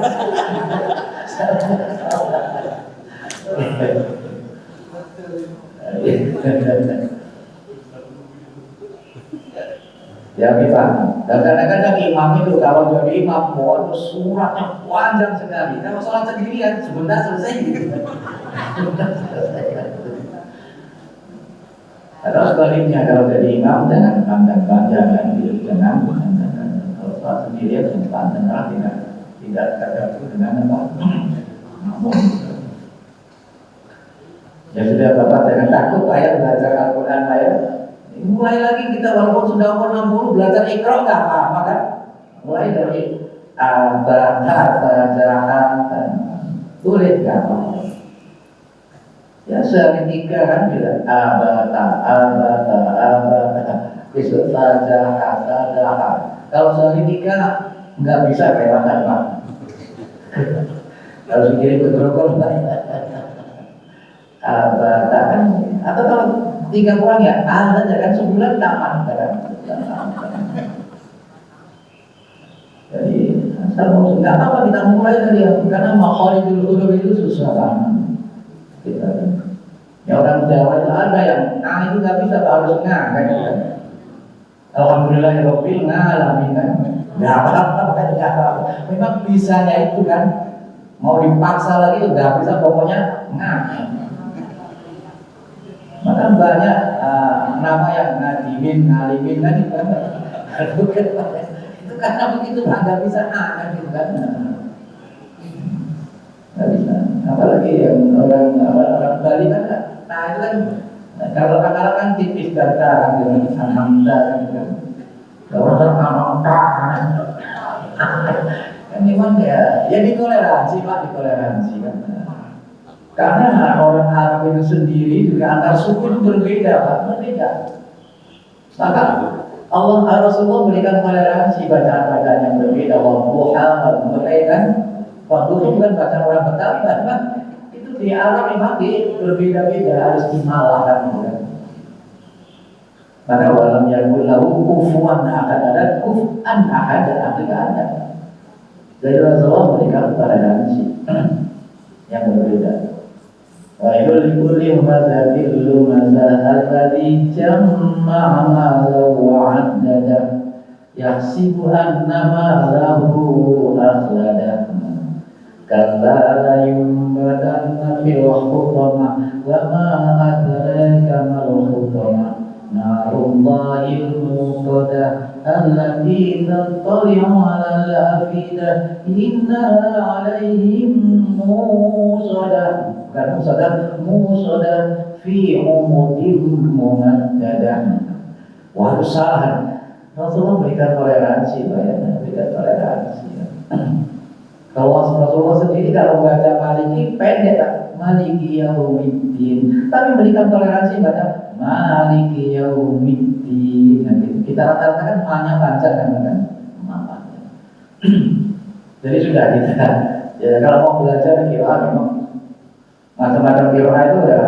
Ya kita, dan kadang-kadang imam itu kalau jadi imam, waduh suratnya panjang sekali. Kalau sholat sendirian sebentar selesai gitu. Atau sebaliknya kalau jadi imam jangan panjang-panjang gitu, jangan. Kalau sholat sendirian panjang tidak tergabung dengan apa? Ya sudah Bapak, jangan takut ayat belajar Al-Quran ayat. Mulai lagi kita walaupun sudah umur 60 belajar Iqra nggak apa-apa kan? Mulai dari boleh nggak apa-apa. Ya sehari 3 kan bila besok saja kalau sehari 3 nggak bisa kelewatan, Pak. Harus dikirim ke Grogol, Pak. Kan atau kalau 3 orang ya, saja kan sebulan tamat kan. Jadi asal mau nggak apa kita mulai dari karena makharijul huruf itu susah banget. Kita ya orang Jawa itu ada yang itu nggak bisa harus kan. Alhamdulillah ya Rabbil alamin kan. Nggak apa-apa. Memang bisanya itu kan mau dipaksa lagi nggak bisa, pokoknya maka banyak nama yang ngalimin kan itu kan itu karena begitu nggak bisa kan gitu kan, nggak bisa. Apalagi yang orang Bali kan, itu kan kalau kan tipis data kan ananda kan kalau ananda kan memang ya ditoleransi, Pak, ditoleransi kan. Karena orang Arab itu sendiri juga antar suku itu berbeda, Pak, berbeda. Maka Allah Rasulullah berikan toleransi bacaan-bacaan yang berbeda. Wadduha, kan? Wadduha itu bukan bacaan orang Betawi, kan? Itu di Arab memang berbeda-beda, harus dimalahkan, kan? Maka walam yakul lahu kufuwan ahad, ada kuf'an ahad, tidak ada. Jadi Rasulullah berikan toleransi yang berbeda. Wa yulikulli mazhabil lumazah alladhi jamma'a ma'lahu wa 'addada yahsibu anna ma'lahu akhlada kalla la yumbadanna fil hutama wa ma adraka mal hutama narullahil muqadah allati tattali'u 'alal afidah inna 'alaihim musadah musadah fi umudil mumaddadah. Wah, salah. Rasulullah berikan toleransi, berikan toleransi. Kalau Rasulullah sendiri kalau baca Maliki pendek, Maliki Yaumiddin, tapi berikan toleransi baca Maliki Yaumiddin. Nanti kita rata-rata kan maknanya panjang kan? Jadi sudah kita ya kalau mau belajar kira memang macam-macam kira itu ya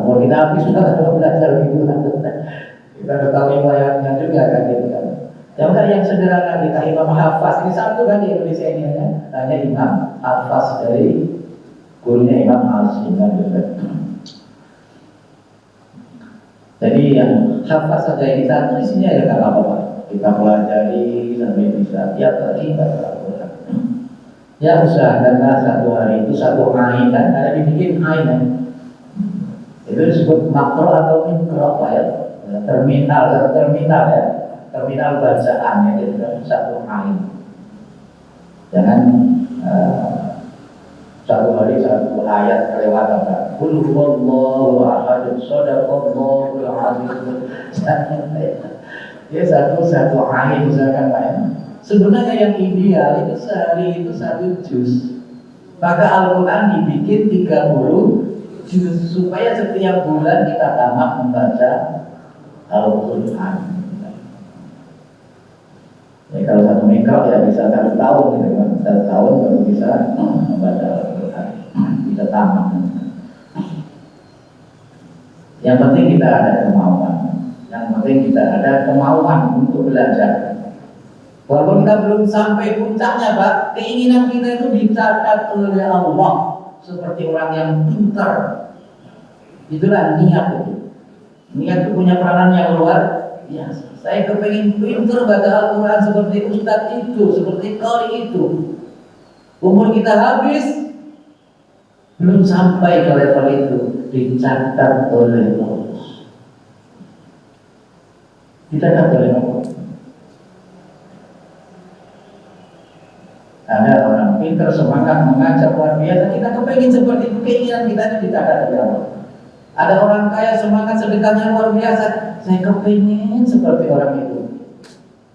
mau kita habis sudah kalau belajar gitu. Kita udah tahu riwayatnya juga kan gitu kan. Ya bukan yang sederhana kita Imam Hafaz ini satu kan di Indonesia ini hanya Imam Hafaz dari gurunya Imam Hasyim kan gitu. Jadi yang hafaz saja ini satu isinya ya nggak apa-apa. Kita pelajari sampai bisa tiap hari baca Al-Quran. Ya usahakanlah satu hari itu satu ain kan ada dibikin ain ya. Itu disebut makro atau mikro apa ya? Terminal ya. Terminal bacaan ya gitu kan satu ain. Jangan satu hari satu ayat kelewatan kan. Qul huwallahu ahad, shadaqallahu al-azim. Ya satu ayat misalkan Pak ya. Sebenarnya yang ideal itu sehari itu satu juz. Maka Al-Quran dibikin 30 juz supaya setiap bulan kita tamat membaca Al-Quran. Ya kalau satu mikro ya bisa 1 tahun gitu kan. 1 tahun baru bisa membaca Al-Quran. Bisa tamat. Yang penting kita ada kemauan. Yang penting kita ada kemauan untuk belajar. Walaupun kita belum sampai puncaknya Pak, keinginan kita itu dicatat oleh Allah seperti orang yang pintar. Itulah niat itu. Niat itu punya peranan yang luar biasa. Saya kepengen pintar baca Al-Quran seperti Ustadz itu, seperti Qari itu. Umur kita habis, belum sampai ke level itu, dicatat oleh Allah. Dicatat oleh Allah. Ada orang pintar semangat mengajar luar biasa, kita kepengen seperti itu, keinginan kita itu dicatat oleh Allah. Ada orang kaya semangat sedekahnya luar biasa, saya kepengen seperti orang itu.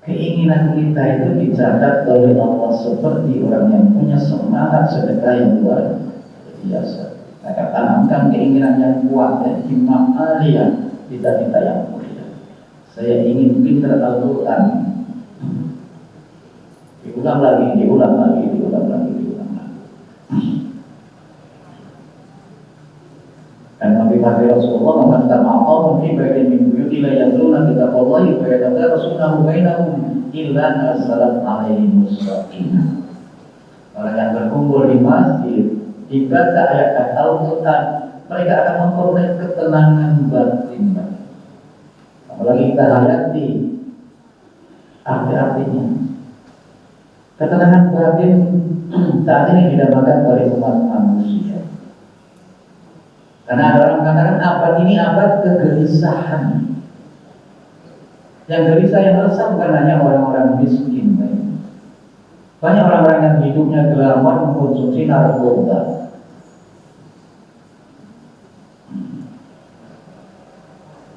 Keinginan kita itu dicatat oleh Allah seperti orang yang punya semangat sedekah yang luar biasa. Maka tanamkan keinginan yang kuat dan himmah aliyah, cita-cita yang mulia. Saya ingin pintar Al-Quran. Diulang lagi. Dan Nabi Rasulullah mengatakan maqamun fi baitin min buyuti la yadruna kitaballahi wa yatadarasunahu bainahum illa nazalat alaihim sakinah. Orang yang berkumpul di masjid dibaca ayat Al-Quran, mereka akan memperoleh ketenangan batin. Apalagi kita hayati arti-artinya. Ketenangan batin saat ini didapatkan oleh umat manusia. Karena ada orang mengatakan abad ini abad kegelisahan. Yang gelisah yang resah bukan hanya orang-orang miskin. Banyak orang-orang yang hidupnya glamor mengkonsumsi narkoba.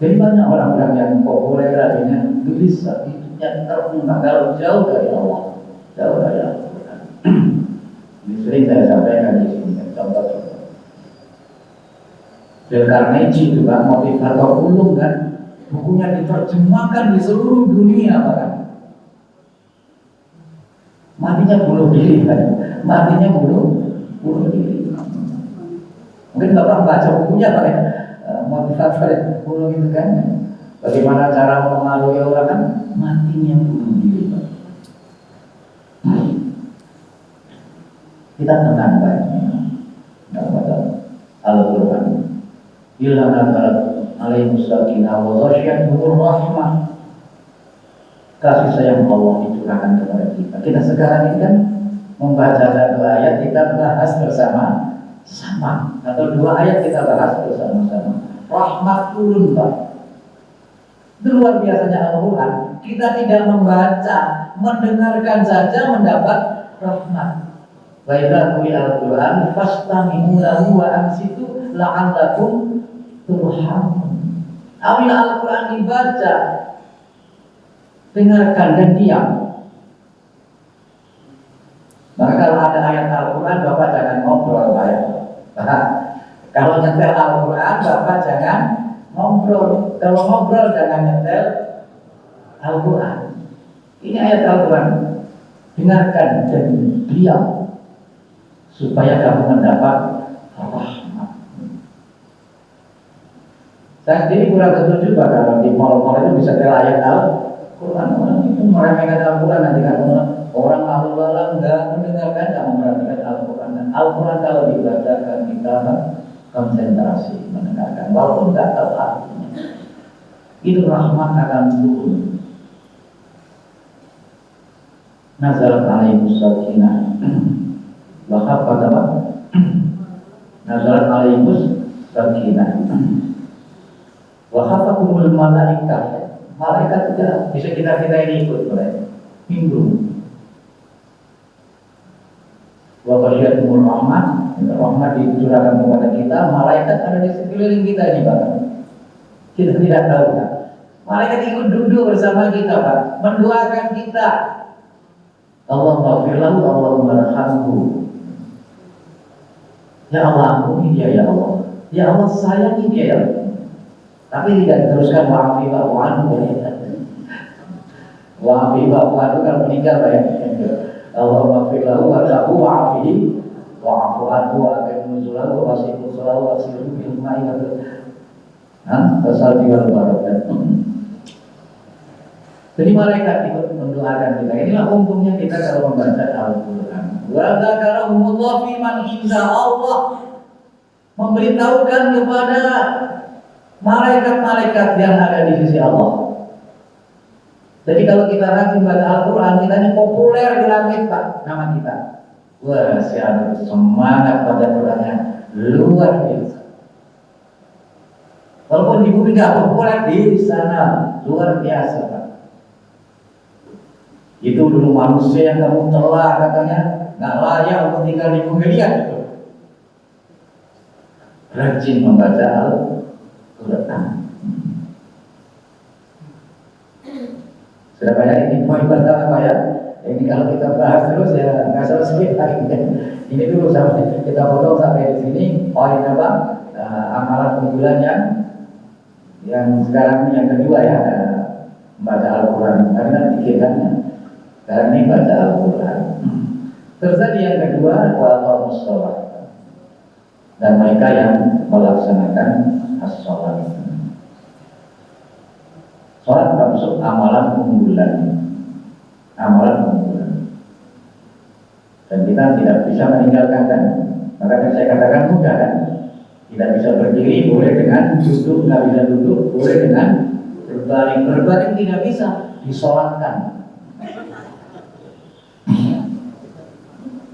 Jadi banyak orang-orang yang populer akhirnya gelisah, hidupnya terpengaruh jauh dari Allah. Jauh dari Al-Quran. Ini sering saya sampaikan di sini. Contoh-contoh. Dale Carnegie juga motivator ulung kan, bukunya diterjemahkan di seluruh dunia bahkan. Matinya bunuh diri kan, matinya bunuh diri. Mungkin Bapak baca bukunya Pak ya, motivator ulung itu kan. Bagaimana cara mempengaruhi orang kan, matinya bunuh diri Pak. Kita tenang dalam Al-Quran. Illa nazalat alaihim sakinah wa ghasyiyatuhum rahmah. Kasih sayang Allah dicurahkan kepada kita. Kita sekarang ini kan membaca satu ayat, kita bahas bersama-sama, atau 2 ayat kita bahas bersama-sama. Rahmat turun Pak. Itu luar biasanya Al-Quran. Kita tidak membaca, mendengarkan saja mendapat rahmat. Wa idza quri'al Qur'an fastami'u lahu wa ansitu la'allakum turhamun. Apabila Al-Quran dibaca, dengarkan dan diam. Maka kalau ada ayat Al-Quran, Bapak jangan ngobrol Pak. Kalau nyetel Al-Quran, Bapak jangan ngobrol. Kalau ngobrol jangan nyetel Al-Quran. Ini ayat Al-Quran. Dengarkan dan diam supaya kamu mendapat rahmat. Saya sendiri kurang setuju juga kalau di mall-mall itu bisa terlayat Al-Quran. Orang itu meremehkan Al-Quran, nanti kan orang lalu lalang nggak mendengarkan, nggak memperhatikan Al-Quran. Dan Al-Quran kalau dibacakan kita konsentrasi mendengarkan, walaupun nggak tahu artinya. Itu rahmat akan turun. Nazalat alaihi sakinah. Bahkan pada nazalat alaihi sakinah. Wa khafakumul malaikat. Malaikat tidak bisa kita ini ikut boleh. Minggu. Wa ghasyiatumur rahmat. Rahmat dicurahkan kepada kita. Malaikat ada di sekeliling kita ini Pak. Kita tidak tahu Pak. Malaikat ikut duduk bersama kita Pak, mendoakan kita. Allahumma ghfir lahu, Allahumma arhamhu. Ya Allah ampuni dia ya Allah. Ya Allah sayangi dia ya Allah. Tapi tidak diteruskan wa'afi wa'u'anhu. Wa'afi wa'u'anhu kalau meninggal ya. Allahumma ghfir lahu warhamhu wa'afihi wa'afu anhu wa'akim nuzulahu wa'asimu sulahu wa'asimu bilma'i asal diwal barakat. Jadi malaikat ikut mendoakan kita. Inilah untungnya kita kalau membaca Al-Quran. Wa dzakarahumullah fi man inda Allah, memberitahukan kepada malaikat-malaikat yang ada di sisi Allah. Jadi kalau kita rajin baca Al-Quran, kita ini populer di langit Pak, nama kita. Wah, siapa semangat pada Qurannya luar biasa. Walaupun di bumi nggak populer, di sana luar biasa Pak. Itu dulu manusia yang kamu telah katanya nggak layak untuk tinggal di bumi, lihat itu. Rajin membaca Al-Quran. Sudah banyak ini poin pertama Pak ya. Ini kalau kita bahas terus ya nggak selesai lagi. Ini dulu sampai kita potong sampai di sini. Poin apa? Amalan unggulan yang sekarang ini yang kedua ya, membaca Al-Quran. Karena pikirkannya sekarang ini baca Al-Quran. Terus tadi yang kedua wa'aqamus shalah, dan mereka yang melaksanakan as-shalah. Sholat termasuk amalan unggulan, dan kita tidak bisa meninggalkan kan. Maka saya katakan mudah kan. Tidak bisa berdiri, boleh dengan duduk, nggak bisa duduk, boleh dengan berbaring tidak bisa, disolatkan.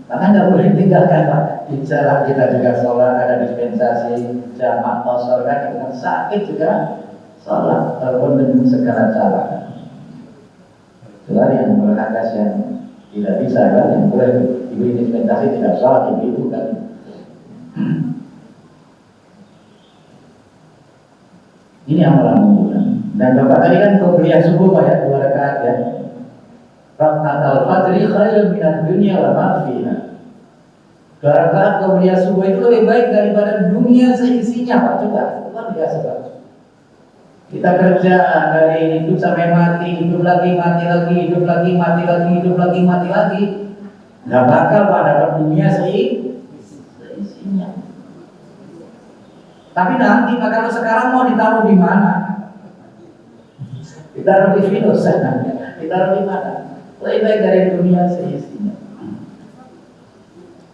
Karena nggak boleh tinggalkan Pak. Bicara kita juga sholat, ada dispensasi, jamak qashar kan, dengan sakit juga sholat, walaupun dengan segala cara. Kecuali yang berhadas yang tidak bisa kan, yang boleh diberi dispensasi tidak sholat, ibu kan. Ini amalan unggulan. Dan Bapak tadi kan qobliyah subuh Pak ya, 2 rakaat ya. Rakaatul fajri khairun minad dunya wa ma fiha. 2 rakaat qobliyah subuh itu lebih baik daripada dunia seisinya Pak. Coba, itu kan biasa Pak. Kita kerja dari hidup sampai mati, hidup lagi, mati lagi, hidup lagi, mati lagi, hidup lagi, mati lagi. Nggak bakal Pak dapat dunia seisinya. Tapi nanti kalau sekarang mau ditaruh di mana? Ditaruh di Venus, ditaruh di mana? Lebih baik dari dunia seisinya.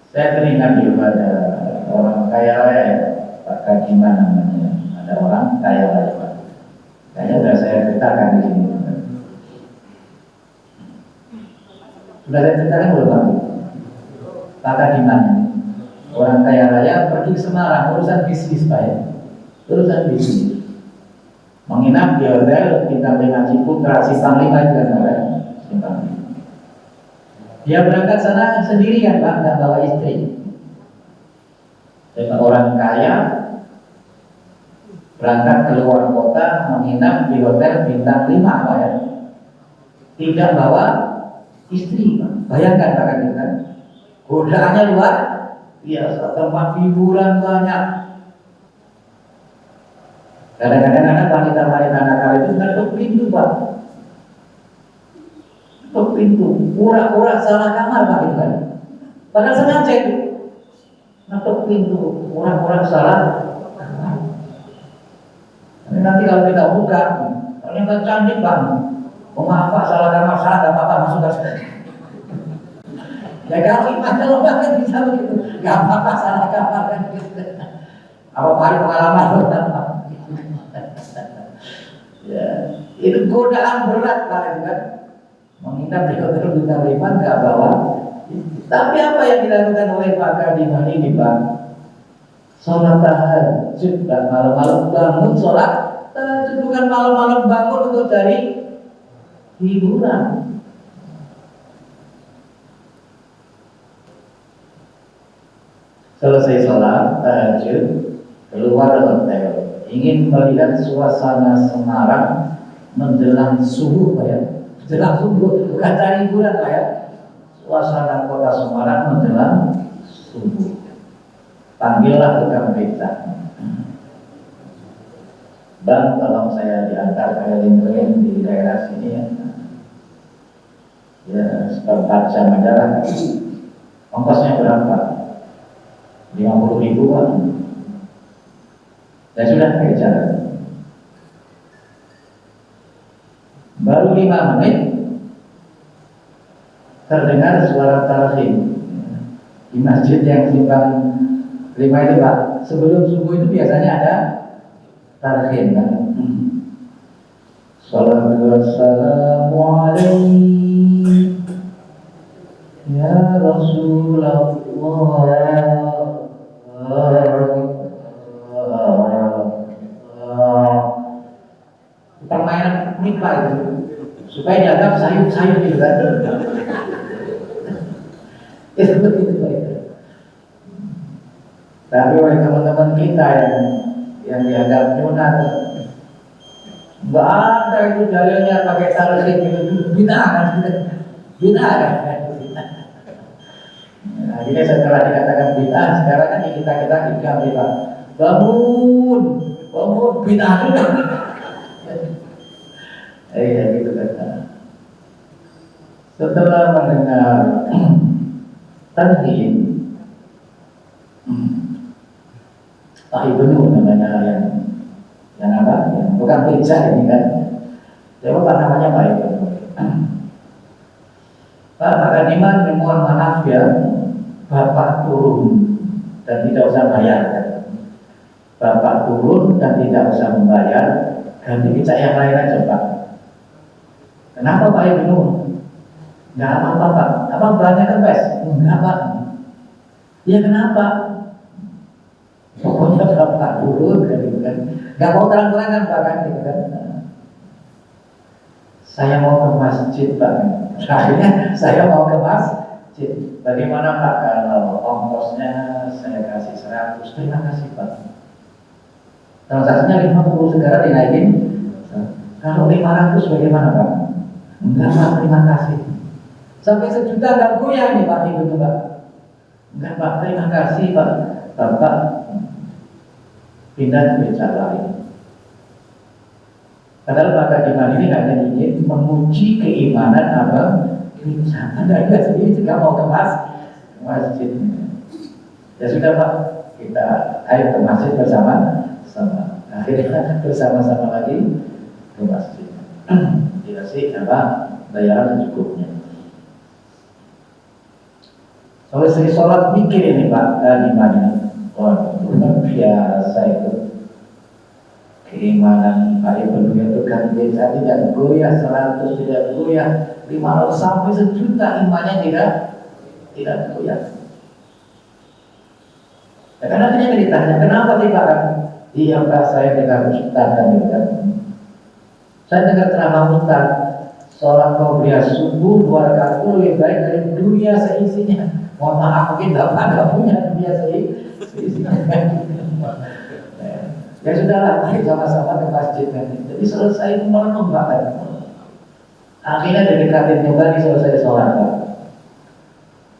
Saya teringat juga ada orang kaya raya, Pak Kajiman namanya. Ada orang kaya raya Pak. Kayaknya sudah saya ceritakan di sini. Sudah saya ceritakan belum Pak? Pak Kajiman. Orang kaya raya pergi ke Semarang, urusan bisnis Pak ya. Urusan bisnis. Menginap di hotel bintang 5 Ciputra, Simpang 5 juga ada. Simpang 5. Dia berangkat sana sendirian Pak, nggak bawa istri. Jadi orang kaya berangkat keluar kota, menginap di hotel bintang 5 Pak ya. Tidak bawa istri Pak. Bayangkan Pak kan, godaannya luar biasa, tempat hiburan banyak. Kadang-kadang ada wanita-wanita nakal itu ngetuk pintu Pak. Ngetuk pintu, pura-pura salah kamar Pak itu kan. Padahal sengaja itu. Ngetuk pintu, pura-pura salah kamar. nanti kalau kita buka, ternyata cantik Bang. Oh maaf Pak, salah kamar, salah gak apa-apa, masuk ke sini. Ya kalau imannya lemah kan bisa begitu, gak apa-apa salah kamar kan gitu. Apa paling pengalaman lo? Ya, itu godaan berat Pak itu kan. Menginap di hotel bintang 5 gak bawa. Tapi apa yang dilakukan oleh Pak Kardinal ini Pak? Sholat tahajud dan malam-malam bangun sholat tahajud, bukan malam-malam bangun untuk cari hiburan. Selesai sholat tahajud, keluar hotel, ingin melihat suasana Semarang menjelang subuh Pak ya. Menjelang subuh, bukan cari hiburan Pak ya. Suasana kota Semarang menjelang subuh. Panggillah tukang beca. Bang, tolong saya diantar keliling-keliling di daerah sini ya. Ya, seperempat jam aja lah. Ongkosnya berapa? 50.000 Pak. Ya sudah, beca. Baru 5 menit terdengar suara tarhim di masjid yang simpang 5 itu Pak. Sebelum subuh itu biasanya ada tarhim kan. Salatu wassalamu alaihi ya Rasulullah. Permainan nikah itu supaya dianggap sayup-sayup gitu kan. Itu begitu Pak. Tapi oleh teman-teman kita yang dianggap nyunat, nggak ada itu dalilnya pakai tarhim itu, bid'ah kan? Nah, jadi setelah dikatakan bid'ah, sekarang kan kita ingat bid'ah. Bangun, bid'ah juga. Gitu kan. Setelah mendengar tarhim, Pak Ibnu namanya yang apa? Yang bukan beca ini kan. Coba Pak namanya Pak Ibnu. Pak Kadiman, mohon maaf ya, Bapak turun dan tidak usah bayar. Bapak turun dan tidak usah membayar, ganti beca yang lain aja Pak. Kenapa Pak Ibnu? Enggak apa-apa Pak. Apa belanja kempes? Enggak Pak. Ya kenapa? Pokoknya Bapak turun gitu kan. Enggak mau terang-terangan Pak kan gitu kan. Saya mau ke masjid Pak. Akhirnya saya mau ke masjid. Bagaimana Pak kalau ongkosnya saya kasih 100? Terima kasih Pak. Transaksinya 50, sekarang dinaikin. Kalau 500 bagaimana Pak? Enggak Pak, terima kasih. Sampai 1 juta enggak goyah nih Pak Ibu Pak. Enggak Pak, terima kasih Pak. Bapak pindah ke beca lain. Padahal Pak Kadiman ini hanya ingin menguji keimanan abang beca. Anda sendiri juga mau ke masjid. Ya sudah Pak, kita ayo ke masjid bersama-sama. Akhirnya bersama-sama lagi ke masjid. Dikasih apa bayaran secukupnya. Selesai sholat mikir ini Pak Kadiman ini. Wah, luar biasa itu. Keimanan Pak Ibnu itu kan beca tidak goyah, 100 tidak goyah, 500 sampai 1 juta imannya tidak goyah. Ya, karena akhirnya ditanya, kenapa sih Pak? Iya Pak, saya dengar Ustaz kan gitu kan. Saya dengar ceramah Ustaz, sholat qobliyah subuh 2 rakaat lebih baik dari dunia seisinya. Mohon maaf, mungkin Bapak nggak punya dunia seisinya. Ya sudahlah, mari sama-sama ke masjid kan. Jadi selesai merenung Pak. Akhirnya didekatin kembali selesai sholat Pak.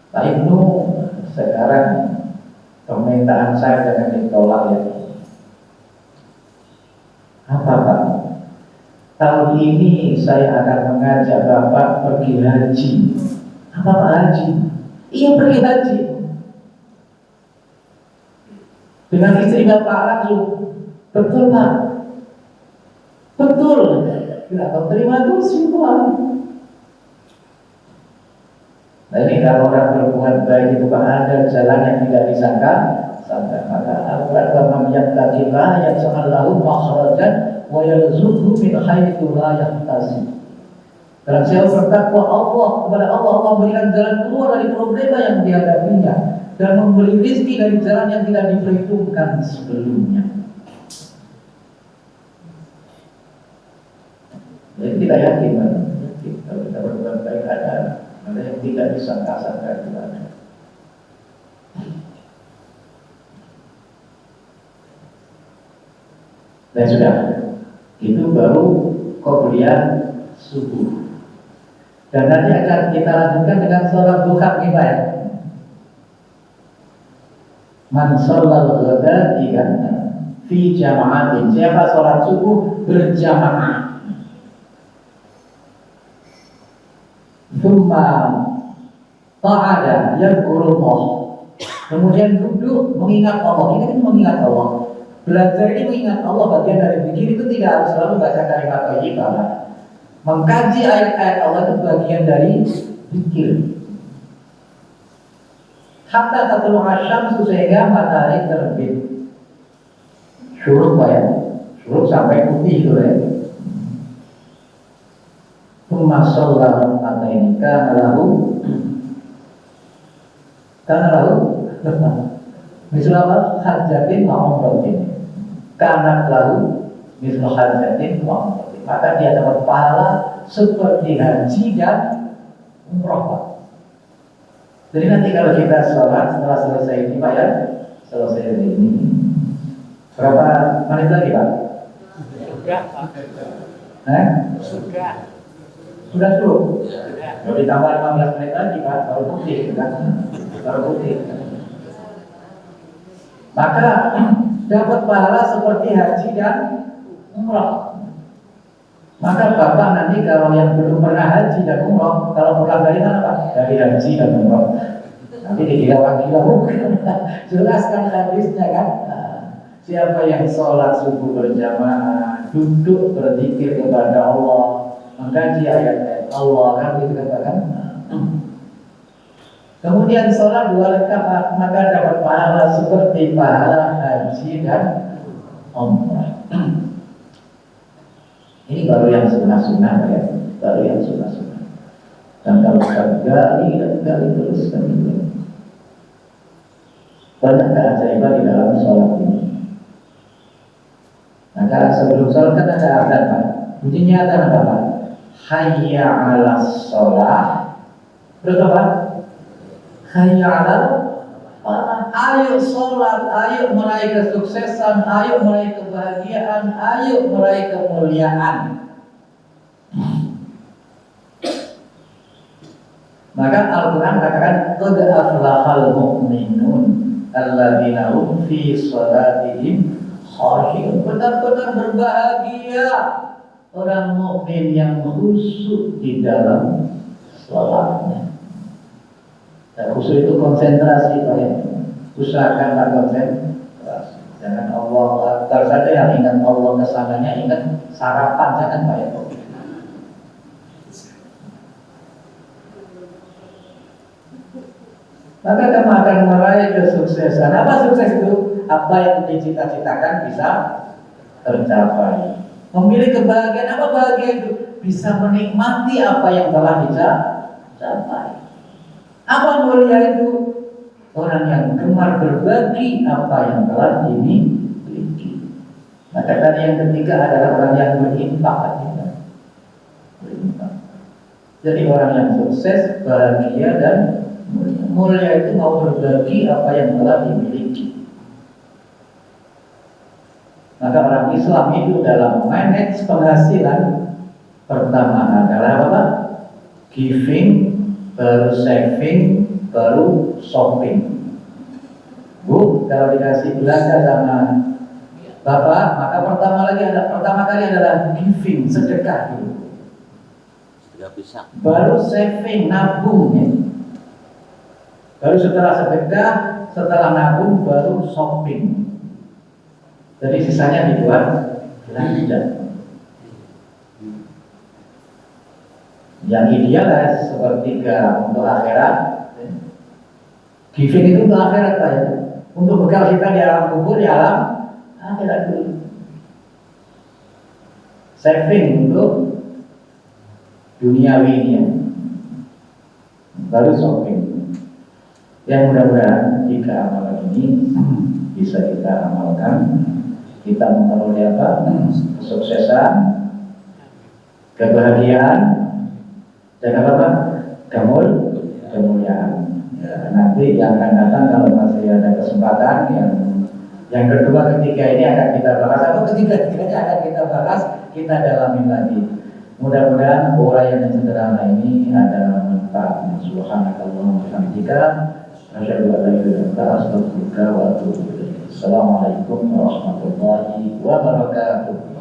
Pak Ibnu, sekarang permintaan saya jangan ditolak ya. Apa Pak? Tahun ini saya akan mengajak Bapak pergi haji. Apa Pak haji? Iya pergi haji. Dengan istri Bapak langsung. Betul Pak. Betul, tidak akan terima dosa Tuhan. Nah ini kalau orang berbuat baik itu ada jalan yang tidak disangka, maka Al-Quran yang takilah yang samalahu makhrajan wa yarzuqhu min haitsu la yahtasib. Dalam siapa bertakwa Allah kepada Allah, Allah berikan jalan keluar dari problema yang dihadapinya dan memberi rezeki dari jalan yang tidak diperhitungkan sebelumnya. Jadi kita yakin, kalau kita berbuat baik ada yang tidak disangka-sangka itu ada. Dan sudah, itu baru qobliyah subuh. Dan nanti akan kita lanjutkan dengan sholat duha kita ya. Man shallal ghadati fi jama'atin. Siapa sholat subuh berjamaah. Thumma ta'ada yadhkurullah. Kemudian duduk mengingat Allah. Ini kan mengingat Allah. Belajar ini mengingat Allah, bagian dari zikir itu tidak harus selalu baca kalimat thayyibah. Mengkaji ayat-ayat Allah itu bagian dari zikir. Hatta tatlu asyamsu sehingga matahari terbit. Syuruk ya, syuruk sampai putih itu ya. Tsumma shalla rak'ataini kana lahu misal hajatin wa umratin. Kana lahu misal hajatin wa umratin. Maka dia dapat pahala seperti haji dan umrah. Jadi nanti kalau kita sholat setelah selesai ini Pak ya, selesai ini berapa menit lagi Pak? Sudah Pak. Sudah. Sudah cukup? Kalau ditambah 15 menit lagi Pak, baru putih kan? Baru putih. Maka dapat pahala seperti haji dan umrah. Maka Bapak nanti kalau yang belum pernah haji dan umrah, kalau pulang dari mana Pak? Dari haji dan umrah. Nanti dikira orang gila bukan. Jelaskan hadisnya kan. Siapa yang sholat subuh berjamaah, duduk berzikir kepada Allah, mengkaji ayat-ayat Allah kan itu katakan. Kemudian sholat 2 rakaat maka dapat pahala seperti pahala haji dan umrah. Ini baru yang sunnah-sunnah ya, baru yang sunnah-sunnah. Dan kalau kita gali terus kan itu. Banyak keajaiban di dalam sholat ini. Maka sebelum sholat kan ada azan Pak. Bunyinya azan apa Pak? Hayya 'alas sholat. Terus apa? Hayya 'alal falah. Ayo sholat, ayo meraih kesuksesan, ayo meraih kebahagiaan, ayo meraih kemuliaan. Maka Al-Quran katakan qad aflahal mu'minun alladzina hum fi sholatihim khashi'un. Benar-benar berbahagia orang mukmin yang khusyuk di dalam sholatnya. Dan khusyuk itu konsentrasi Pak ya. Usahakanlah konsentrasi. Jangan Allah Akbar saja yang ingat Allah kesananya, ingat sarapan jangan Pak ya. Maka kamu akan meraih kesuksesan. Apa sukses itu? Apa yang dicita-citakan bisa tercapai. Memilih kebahagiaan. Apa bahagia itu? Bisa menikmati apa yang telah dicapai. Apa mulia itu? Orang yang gemar berbagi apa yang telah dimiliki. Maka tadi yang ketiga adalah orang yang berinfak. Jadi orang yang sukses, bahagia dan mulia itu mau berbagi apa yang telah dimiliki. Maka orang Islam itu dalam manage penghasilan pertama adalah apa? Giving, baru saving, baru shopping. Bu, kalau dikasih belanja sama Bapak, maka pertama kali adalah giving, sedekah dulu. Baru saving, nabung ya. Baru setelah sedekah, setelah nabung, baru shopping. Jadi sisanya dibuat belanja. Yang ideal sepertiga untuk akhirat. Giving itu untuk akhirat Pak ya. Untuk bekal kita di alam kubur, di alam akhirat dulu. Saving untuk duniawi ini ya. Baru shopping. Yang mudah-mudahan jika amalan ini bisa kita amalkan, kita memperoleh apa? Kesuksesan, kebahagiaan, dan apa? Kemuliaan. Ya, nanti yang akan datang kalau masih ada kesempatan yang kedua, ketiga ini akan kita bahas atau ketiga-tiganya akan kita bahas, kita dalamin lagi. Mudah-mudahan uraian yang sederhana ini ada manfaatnya. Subhanakallahumma wa bihamdika asyhadu an la ilaha illa anta astaghfiruka wa atubu ilaik. Assalamualaikum warahmatullahi wabarakatuh.